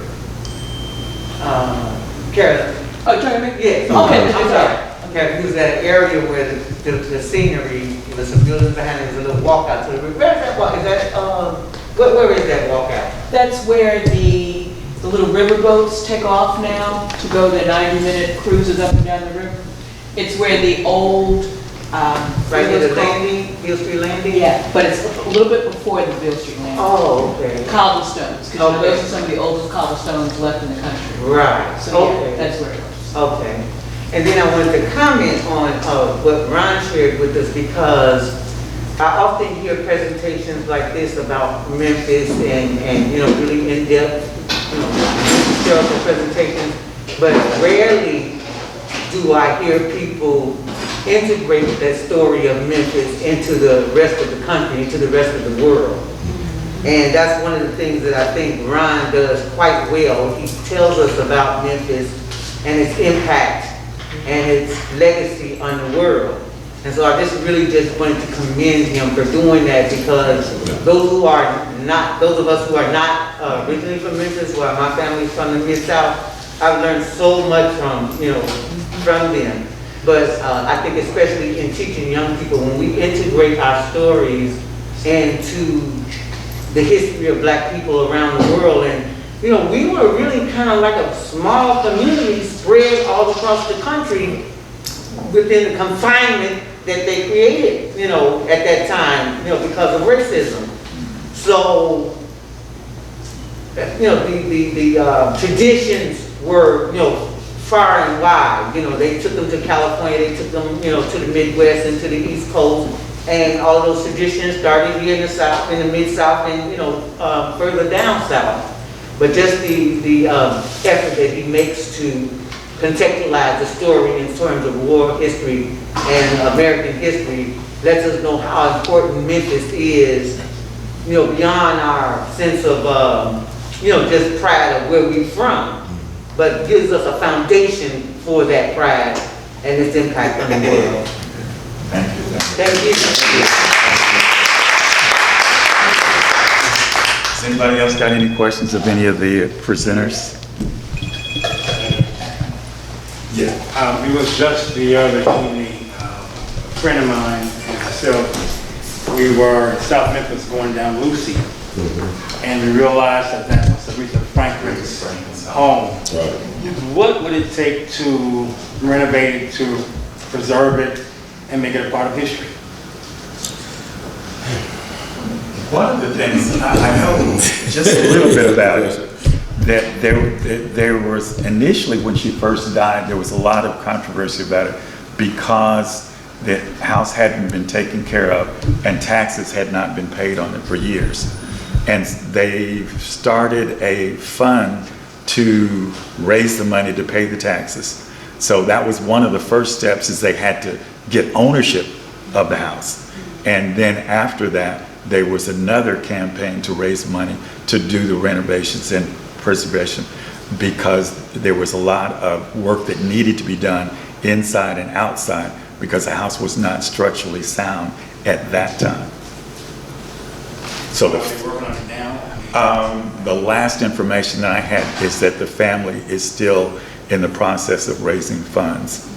Carolyn. Oh, Jeremy? Yes. Okay, I'm sorry. Okay, it was at an area where the scenery, there was some buildings behind it, there was a little walkout to the river. Where is that walk? Is that, where is that walkout? That's where the little river boats take off now to go the 90-minute cruises up and down the river. It's where the old, Right near the landing, Hill Street Landing? yeah, but it's a little bit before the Bill Street landing. Oh, okay. Cobblestones, because Okay. those are some of the oldest cobblestones left in the country. Right, So yeah, okay. that's where it was. Okay. And then I wanted to comment on what Ron shared with us, because I often hear presentations like this about Memphis and you know, really in-depth, you know, historical presentations, but rarely do I hear people integrate that story of Memphis into the rest of the country, into the rest of the world. And that's one of the things that I think Ron does quite well. He tells us about Memphis and its impact and its legacy on the world. And so I really just wanted to commend him for doing that, because those of us who are not originally from Memphis, where my family's from the Mid-South, I've learned so much from them. But I think especially in teaching young people, when we integrate our stories into the history of Black people around the world, and you know, we were really kind of like a small community spread all across the country within the confinement that they created, you know, at that time, you know, because of racism. So, you know, the traditions were, you know, far and wide. You know, they took them to California, they took them, you know, to the Midwest and to the East Coast, and all of those traditions started here in the South, in the Mid-South, and you know, further down South. But just the effort that he makes to contextualize the story in terms of war history and American history lets us know how important Memphis is, you know, beyond our sense of, you know, just pride of where we're from, but gives us a foundation for that pride and its impact on the world. Thank you. Thank you. Has anybody else got any questions of any of the presenters? Yeah. It was just the other evening, a friend of mine and myself, we were in South Memphis going down Lucy, and we realized that that was Aretha Franklin's home. Right. What would it take to renovate it, to preserve it, and make it a part of history? One of the things, I know just a little bit about it, that there was initially, when she first died, there was a lot of controversy about it because the house hadn't been taken care of and taxes had not been paid on it for years. And they started a fund to raise the money to pay the taxes. So that was one of the first steps, is they had to get ownership of the house. And then after that, there was another campaign to raise money to do the renovations and preservation, because there was a lot of work that needed to be done inside and outside, because the house was not structurally sound at that time. So Are they working on it now? the last information that I had is that the family is still in the process of raising funds.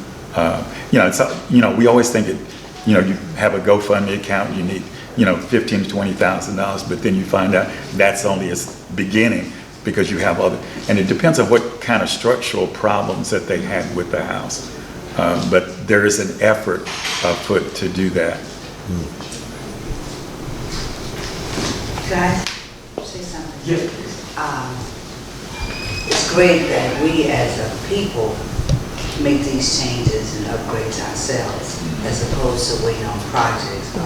We always think it, you have a GoFundMe account, you need, $15,000 to $20,000, but then you find out that's only a beginning. because you have other, and it depends on what kind of structural problems that they had with the house. But there is an effort afoot to do that. Can I say something? Yes. It's great that we as a people make these changes and upgrades ourselves as opposed to waiting on projects or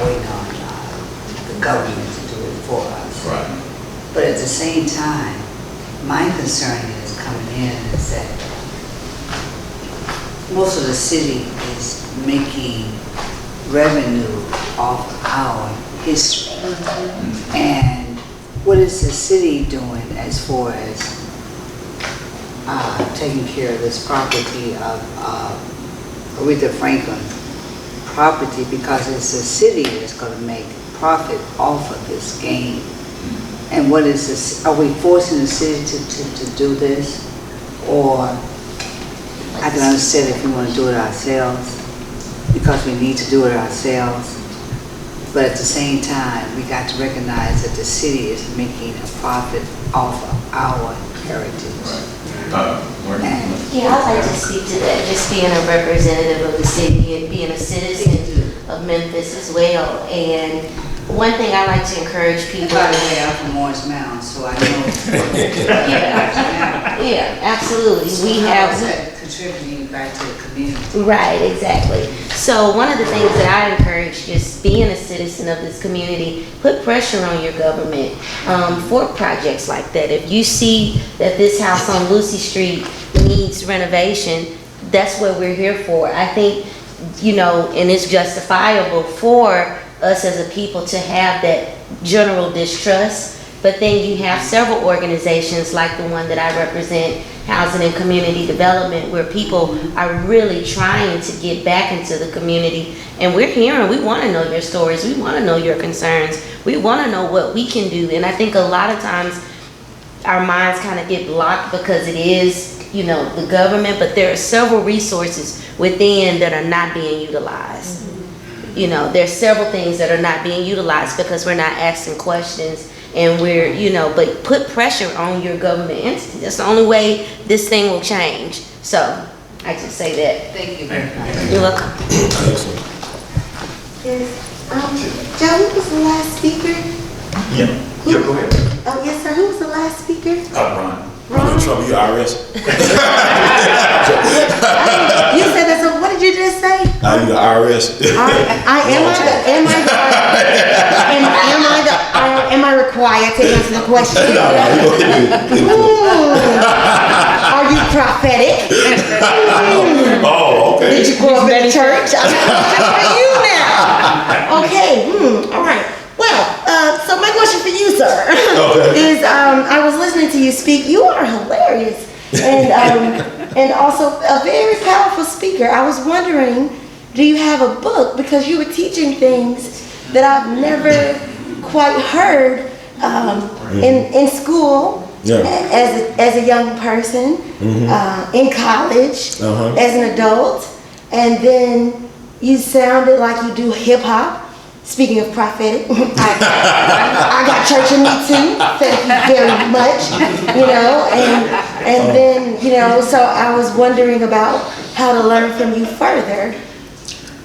waiting on the government to do it for us. Right. But at the same time, my concern is coming in is that most of the city is making revenue off our history. And what is the city doing as far as taking care of this property of Aretha Franklin property, because it's the city that's going to make profit off of this game? And what is this? Are we forcing the city to do this? Or I can understand if we want to do it ourselves, because we need to do it ourselves. But at the same time, we got to recognize that the city is making a profit off of our heritage. Yeah, I'd like to speak to that, just being a representative of the city and being a citizen of Memphis as well. And one thing I like to encourage people. By the way, I'm from Orange Mound, so I know. Yeah, absolutely. We have contributing back to the community. Right, exactly. So one of the things that I encourage, just being a citizen of this community, put pressure on your government for projects like that. If you see that this house on Lucy Street needs renovation, that's what we're here for. I think, you know, and it's justifiable for us as a people to have that general distrust. But then you have several organizations like the one that I represent, Housing and Community Development, where people are really trying to get back into the community. And we're hearing, we want to know your stories, we want to know your concerns, we want to know what we can do. And I think a lot of times our minds kind of get blocked because it is, you know, the government, but there are several resources within that are not being utilized. You know, there's several things that are not being utilized because we're not asking questions. And we're, you know, but put pressure on your government entity. That's the only way this thing will change. So I just say that. Thank you very much. You're welcome. Yes. Joe, who was the last speaker? Yeah, go ahead. Oh, yes, sir. Who was the last speaker? Ron. I'm in trouble, you IRS. You said that, so what did you just say? You the IRS. Am I required to answer the question? Are you prophetic? Oh, okay. Did you grow up in a church? I'm for you now. Okay, all right. Well, so my question for you, sir, is I was listening to you speak. You are hilarious and also a very powerful speaker. I was wondering, do you have a book? Because you were teaching things that I've never quite heard in school, as a young person, in college, as an adult, and then you sounded like you do hip hop. Speaking of prophetic, I got church in me too. Thank you very much. You know, and then, you know, so I was wondering about how to learn from you further.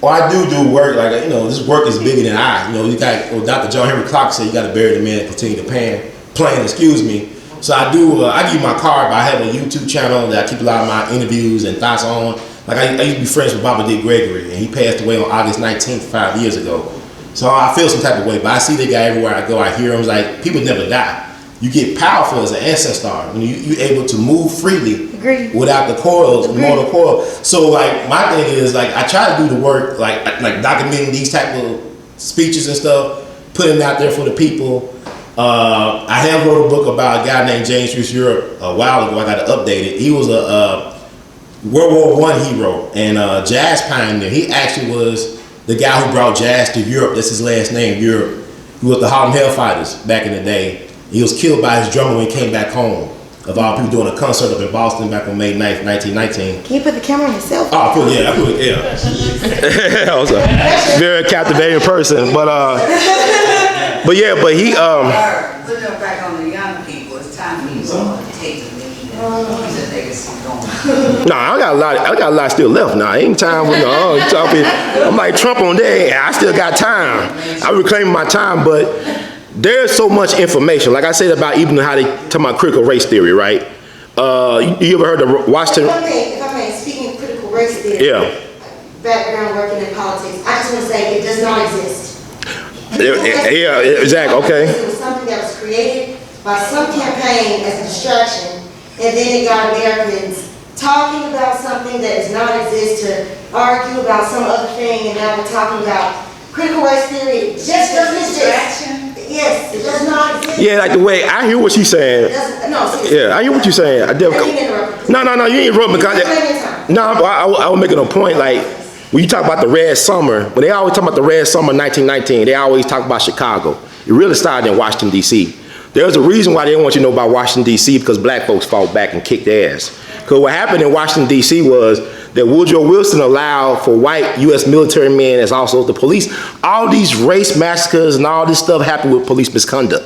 Well, I do work, like, you know, this work is bigger than I. You know, you got, well, Dr. John Henry Clark said you got to bury the man and continue to plan, excuse me. So I do, I give you my card, but I have a YouTube channel that I keep a lot of my interviews and thoughts on. Like, I used to be friends with Baba D. Gregory, and he passed away on August 19th, 5 years ago. So I feel some type of way, but I see the guy everywhere I go. I hear him. It's like, people never die. You get powerful as an ancestor when you're able to move freely without the coils, mortal coil. So like, my thing is, like, I try to do the work, like documenting these type of speeches and stuff, putting it out there for the people. I have wrote a book about a guy named James Reese Europe a while ago. I got to update it. He was a World War I hero and jazz pioneer. He actually was the guy who brought jazz to Europe. That's his last name, Europe. He was the Harlem Hellfighters back in the day. He was killed by his drummer when he came back home. Of all people, doing a concert up in Boston back on May 9th, 1919. Can you put the camera on yourself? Oh, I put it. I was a very captivating person, but he Putting it back on the young people, it's time for you No, I got a lot still left now. Ain't time for I'm like Trump on there. I still got time. I reclaim my time, but there's so much information. Like I said about even how they talk about critical race theory, right? You ever heard of Washington? If I may, speaking of critical race theory, Yeah. background working in politics, I just want to say it does not exist. Yeah, exactly. Okay. It was something that was created by some campaign as a distraction, and then it got Americans talking about something that does not exist to argue about some other thing, and now we're talking about critical race theory. It just doesn't exist. Yes, it does not exist. Yeah, like the way I hear what she's saying. No, seriously. Yeah, I hear what you're saying. I didn't interrupt. No, you ain't interrupt because I was making a point. Like when you talk about the Red Summer, when they always talk about the Red Summer 1919, they always talk about Chicago. It really started in Washington D.C. There's a reason why they didn't want you to know about Washington D.C. because black folks fought back and kicked their ass. Because what happened in Washington D.C. was that Woodrow Wilson allowed for white U.S. military men as also the police. All these race massacres and all this stuff happened with police misconduct.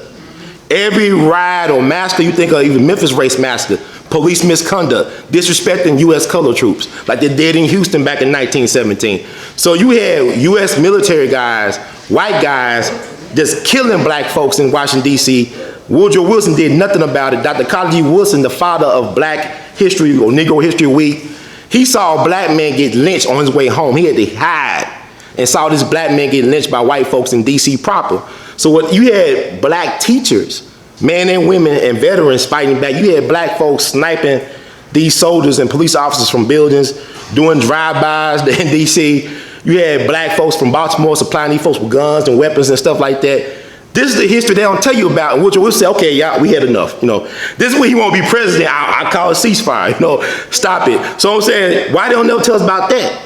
Every riot or massacre you think of, even Memphis race massacre, police misconduct, disrespecting U.S. color troops, like they did in Houston back in 1917. So you had U.S. military guys, white guys, just killing black folks in Washington, D.C. Woodrow Wilson did nothing about it. Dr. Carter G. Woodson, the father of Black History or Negro History Week, he saw a black man get lynched on his way home. He had to hide and saw this black man get lynched by white folks in D.C. proper. So what you had black teachers, men and women and veterans fighting back. You had black folks sniping these soldiers and police officers from buildings, doing drive-bys in D.C. You had black folks from Baltimore supplying these folks with guns and weapons and stuff like that. This is the history they don't tell you about, and Woodrow will say, okay, y'all, we had enough. This is when he won't be president. I call it ceasefire. Stop it. So I'm saying, why they don't never tell us about that?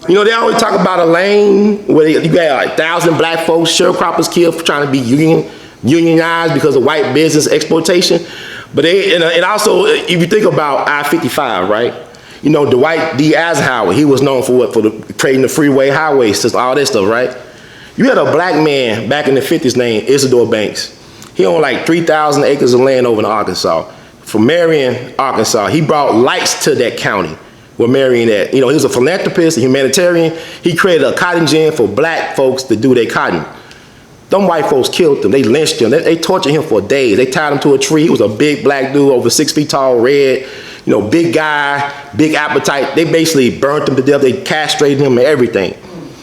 They always talk about a lane where you got like 1,000 black folks, sharecroppers killed for trying to be unionized because of white business exploitation. But they, and also, if you think about I-55, right? Dwight D. Eisenhower, he was known for what? For creating the freeway, highway system, all that stuff, right? You had a black man back in the 50s named Isidore Banks. He owned like 3,000 acres of land over in Arkansas. From Marion, Arkansas, he brought lights to that county where Marion at. He was a philanthropist, a humanitarian. He created a cotton gin for black folks to do their cotton. Them white folks killed him. They lynched him. They tortured him for days. They tied him to a tree. He was a big black dude, over 6 feet tall, red, big guy, big appetite. They basically burnt him to death. They castrated him and everything.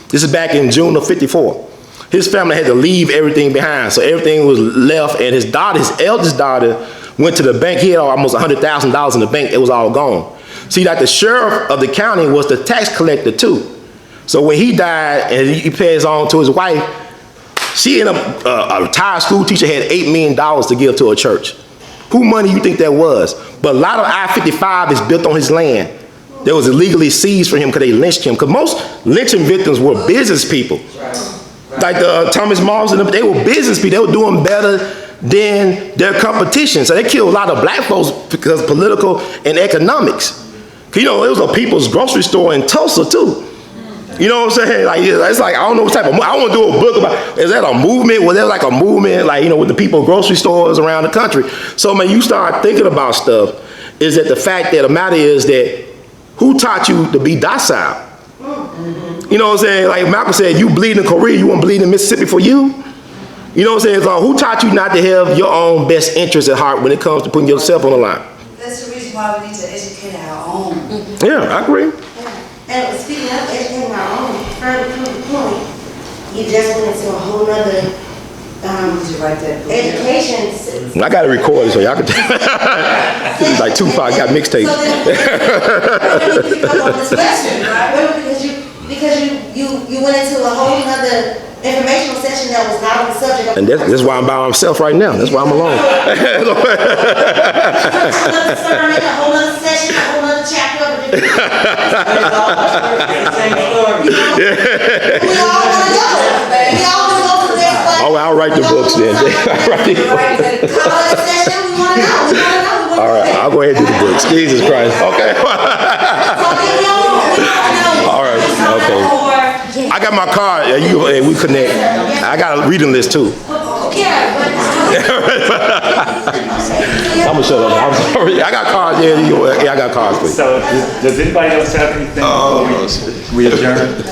This is back in June of '54. His family had to leave everything behind. So everything was left, and his eldest daughter, went to the bank. He had almost $100,000 in the bank. It was all gone. See, like the sheriff of the county was the tax collector too. So when he died and he passed on to his wife, she ended up, a retired school teacher had $8 million to give to a church. Who money you think that was? But a lot of I-55 is built on his land. That was illegally seized for him because they lynched him. Because most lynching victims were business people. Like the Thomas Malls, they were business people. They were doing better than their competition. So they killed a lot of black folks because of political and economics. It was a people's grocery store in Tulsa too. You know what I'm saying? Like, it's like, I don't know what type of, I want to do a book about, is that a movement? Was there like a movement, like, with the people grocery stores around the country? So, man, you start thinking about stuff, is that the fact that the matter is that who taught you to be docile? You know what I'm saying? Like Malcolm said, you bleed in Korea, you want to bleed in Mississippi for you? You know what I'm saying? So who taught you not to have your own best interests at heart when it comes to putting yourself on the line? That's the reason why we need to educate our own. Yeah, I agree. And speaking of educating our own, further to the point, you just went into a whole nother education. I got to record it so y'all can. It's like Tupac got mixtapes. So because you went into a whole nother informational session that was not on the subject. And that's why I'm by myself right now. That's why I'm alone. A whole other session, a whole other chapter of a different. We all want to go. We all want to go to the next one. Oh, I'll write the books then. All right, I'll go ahead and do the books. Jesus Christ. Okay. All right. Okay. I got my card. Yeah, we connect. I got a reading list too. gonna shut up. I'm sorry. I got cards. Yeah, I got cards for you. So does anybody else have anything before we adjourn?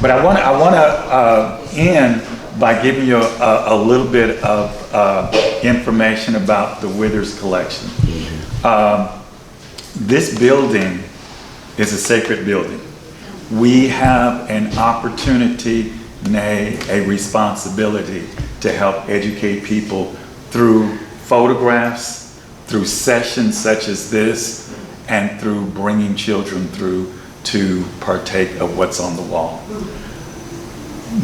But I want to end by giving you a little bit of information about the Withers collection. This building is a sacred building. We have an opportunity, nay, a responsibility to help educate people through photographs, through sessions such as this, and through bringing children through to partake of what's on the wall.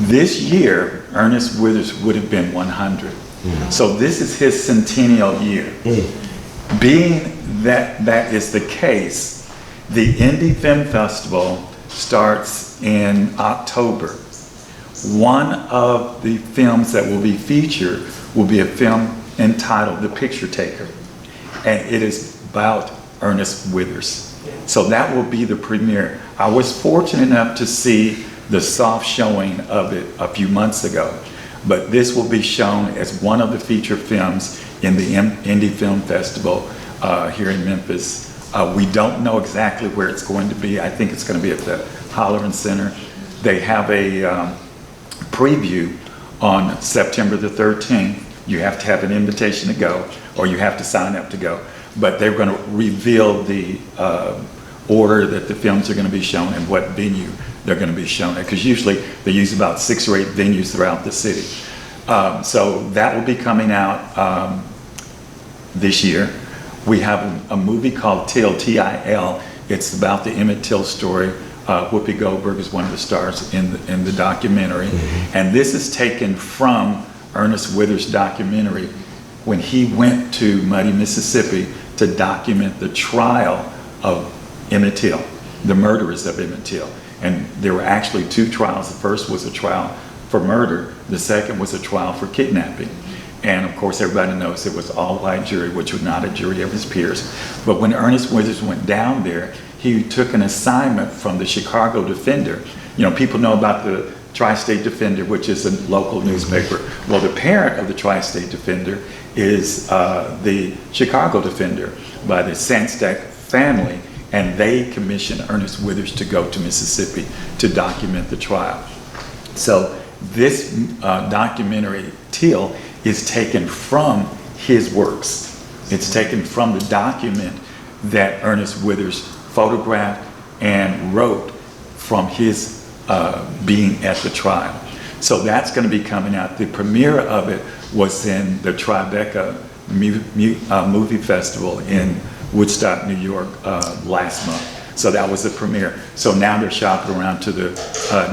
This year, Ernest Withers would have been 100. So this is his centennial year. Being that that is the case, the Indie Film Festival starts in October. One of the films that will be featured will be a film entitled The Picture Taker, and it is about Ernest Withers. So that will be the premiere. I was fortunate enough to see the soft showing of it a few months ago, but this will be shown as one of the feature films in the Indie Film Festival here in Memphis. We don't know exactly where it's going to be. I think it's going to be at the Holleran Center. They have a preview on September the 13th. You have to have an invitation to go, or you have to sign up to go. But they're going to reveal the order that the films are going to be shown and what venue they're going to be shown at, because usually they use about 6 or 8 venues throughout the city. So that will be coming out this year. We have a movie called Till, T-I-L. It's about the Emmett Till story. Whoopi Goldberg is one of the stars in the documentary. And this is taken from Ernest Withers' documentary when he went to Muddy, Mississippi to document the trial of Emmett Till, the murderers of Emmett Till. And there were actually 2 trials. The first was a trial for murder. The second was a trial for kidnapping. And of course, everybody knows it was all white jury, which was not a jury of his peers. But when Ernest Withers went down there, he took an assignment from the Chicago Defender. You know, people know about the Tri-State Defender, which is a local newspaper. Well, the parent of the Tri-State Defender is the Chicago Defender by the Sandstack family, and they commissioned Ernest Withers to go to Mississippi to document the trial. So this documentary, Till, is taken from his works. It's taken from the document that Ernest Withers photographed and wrote from his being at the trial. So that's going to be coming out. The premiere of it was in the Tribeca Movie Festival in Woodstock, New York last month. So that was the premiere. So now they're shopping around to the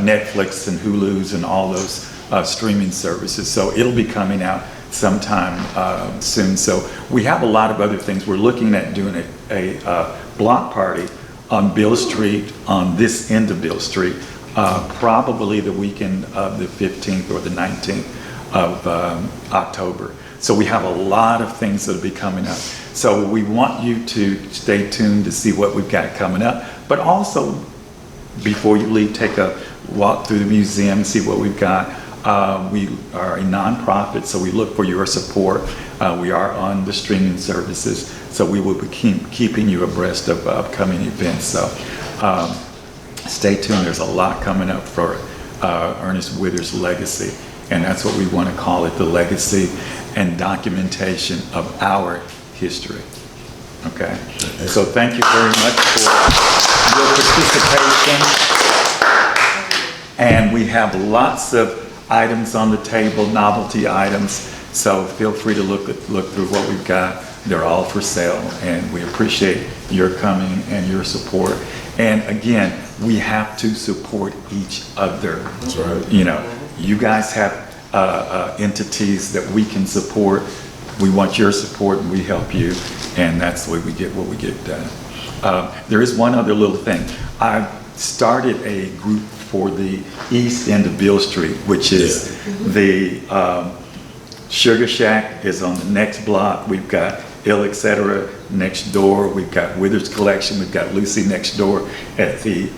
Netflix and Hulu's and all those streaming services. So it'll be coming out sometime soon. So we have a lot of other things. We're looking at doing a block party on Bill Street, on this end of Bill Street, probably the weekend of the 15th or the 19th of October. So we have a lot of things that'll be coming up. So we want you to stay tuned to see what we've got coming up, but also before you leave, take a walk through the museum and see what we've got. We are a nonprofit, so we look for your support. We are on the streaming services, so we will be keeping you abreast of upcoming events. So stay tuned. There's a lot coming up for Ernest Withers' legacy, and that's what we want to call it, the legacy and documentation of our history. Okay? So thank you very much for your participation. And we have lots of items on the table, novelty items, so feel free to look through what we've got. They're all for sale, and we appreciate your coming and your support. And again, we have to support each other. That's right. You know, you guys have entities that we can support. We want your support, and we help you, and that's the way we get what we get done. There is one other little thing. I started a group for the east end of Beale Street, which is the Sugar Shack is on the next block. We've got A.L.L, etc. next door. We've got Withers Collection. We've got Lucy next door at the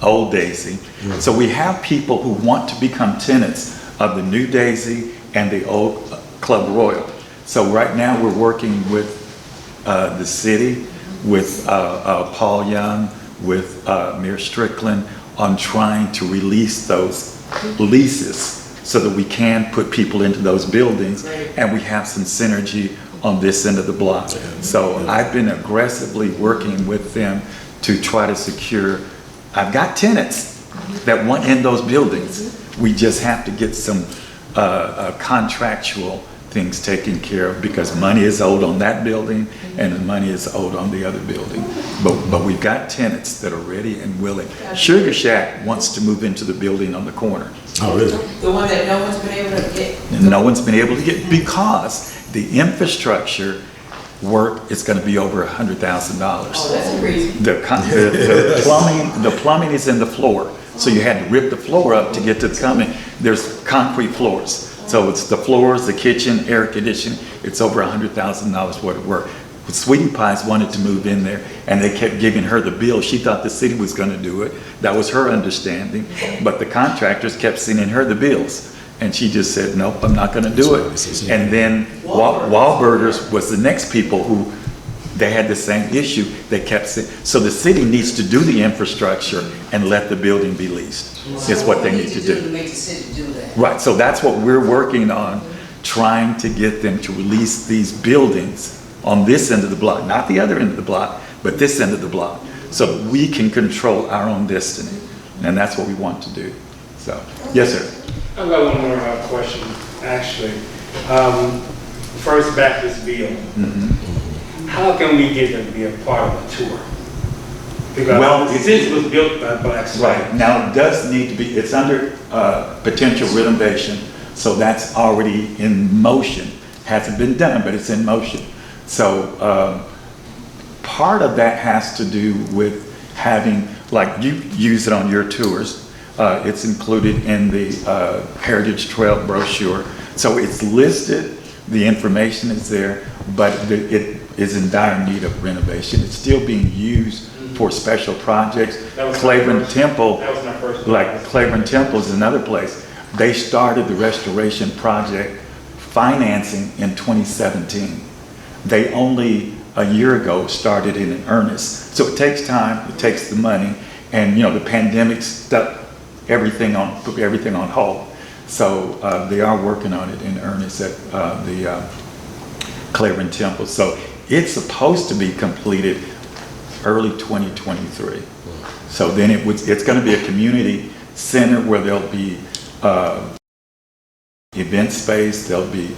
Old Daisy. So we have people who want to become tenants of the New Daisy and the Old Club Royal. So right now, we're working with the city, with Paul Young, with Mayor Strickland, on trying to release those leases so that we can put people into those buildings, and we have some synergy on this end of the block. So I've been aggressively working with them to try to secure, I've got tenants that want in those buildings. We just have to get some contractual things taken care of, because money is owed on that building and the money is owed on the other building. But we've got tenants that are ready and willing. Sugar Shack wants to move into the building on the corner. Oh, really? The one that no one's been able to get. And no one's been able to get, because the infrastructure work is going to be over $100,000. Oh, that's a reason. The plumbing is in the floor. So you had to rip the floor up to get to the plumbing. There's concrete floors. So it's the floors, the kitchen, air conditioning. It's over $100,000 worth of work. But Sweetie Pies wanted to move in there, and they kept giving her the bill. She thought the city was going to do it. That was her understanding. But the contractors kept sending her the bills. And she just said, nope, I'm not going to do it. And then Wahlburgers was the next people who, they had the same issue. They kept saying, so the city needs to do the infrastructure and let the building be leased. It's what they need to do. To make the city do that. Right, so that's what we're working on, trying to get them to release these buildings on this end of the block, not the other end of the block, but this end of the block, so we can control our own destiny. And that's what we want to do. So, yes, sir. I've got one more question, actually. First Baptist Bill. How can we get them to be a part of the tour? Because Well, this was built by blacks. Right, now it does need to be, it's under potential renovation, so that's already in motion. Hasn't been done, but it's in motion. So part of that has to do with having, like you use it on your tours, it's included in the Heritage Trail brochure. So it's listed, the information is there, but it is in dire need of renovation. It's still being used for special projects. Claiborne Temple, like Claiborne Temple is another place. They started the restoration project financing in 2017. They only a year ago started it in earnest. So it takes time, it takes the money, and you know, the pandemic stuck put everything on hold. So they are working on it in earnest at the Claiborne Temple. So it's supposed to be completed early 2023. So then it's going to be a community center where there'll be event space, there'll be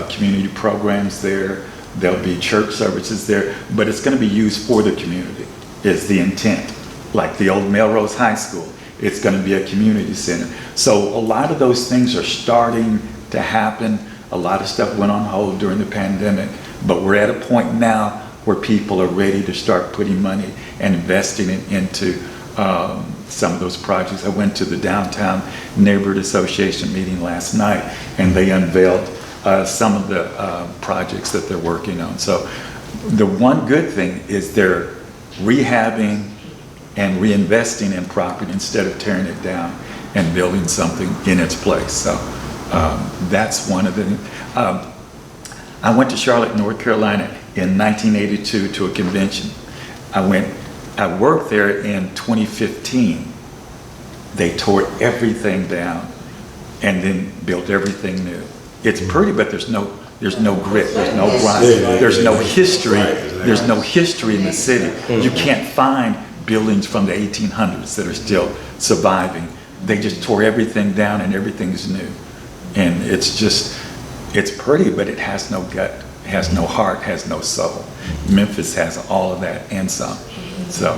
community programs there, there'll be church services there, but it's going to be used for the community, is the intent. Like the old Melrose High School, it's going to be a community center. So a lot of those things are starting to happen. A lot of stuff went on hold during the pandemic, but we're at a point now where people are ready to start putting money and investing it into some of those projects. I went to the Downtown Neighborhood Association meeting last night, and they unveiled some of the projects that they're working on. So the one good thing is they're rehabbing and reinvesting in property instead of tearing it down and building something in its place. So that's one of the, I went to Charlotte, North Carolina in 1982 to a convention. I worked there in 2015. They tore everything down and then built everything new. It's pretty, but there's no grit, there's no grind, there's no history, there's no history in the city. You can't find buildings from the 1800s that are still surviving. They just tore everything down and everything's new. And it's pretty, but it has no gut, it has no heart, has no soul. Memphis has all of that and some. So,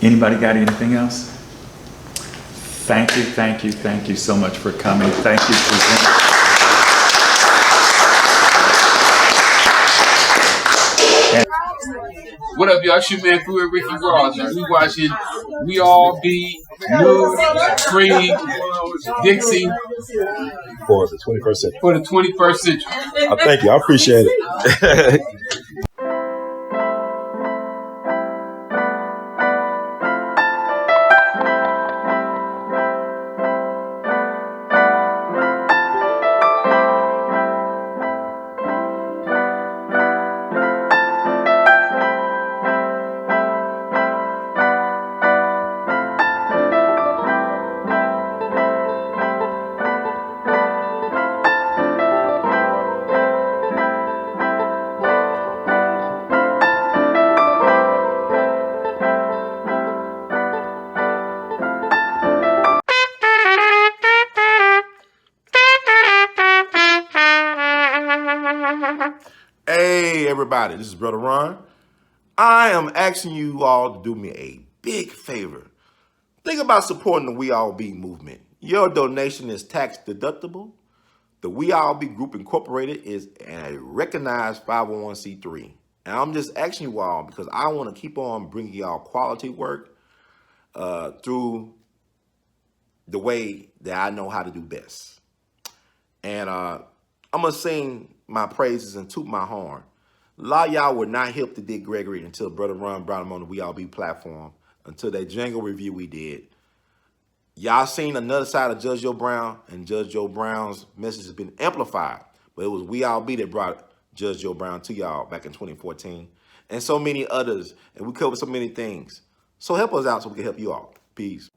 anybody got anything else? Thank you so much for coming. Thank you for What up, y'all? It's your man, Fluid Ricky Ross, and we watching We All Be New Free Dixie For the 21st century. for the 21st century. Thank you. I appreciate it. Hey everybody, this is Brother Ron. I am asking you all to do me a big favor. Think about supporting the We All Be movement. Your donation is tax deductible. The We All Be Group Incorporated is a recognized 501c3. And I'm just asking you all because I want to keep on bringing y'all quality work through the way that I know how to do best. And I'm going to sing my praises and toot my horn. A lot of y'all were not hip to Dick Gregory until Brother Ron brought him on the We All Be platform, until that jingle review we did. Y'all seen another side of Judge Joe Brown, and Judge Joe Brown's message has been amplified. But it was We All Be that brought Judge Joe Brown to y'all back in 2014. And so many others. And we covered so many things. So help us out so we can help you all. Peace.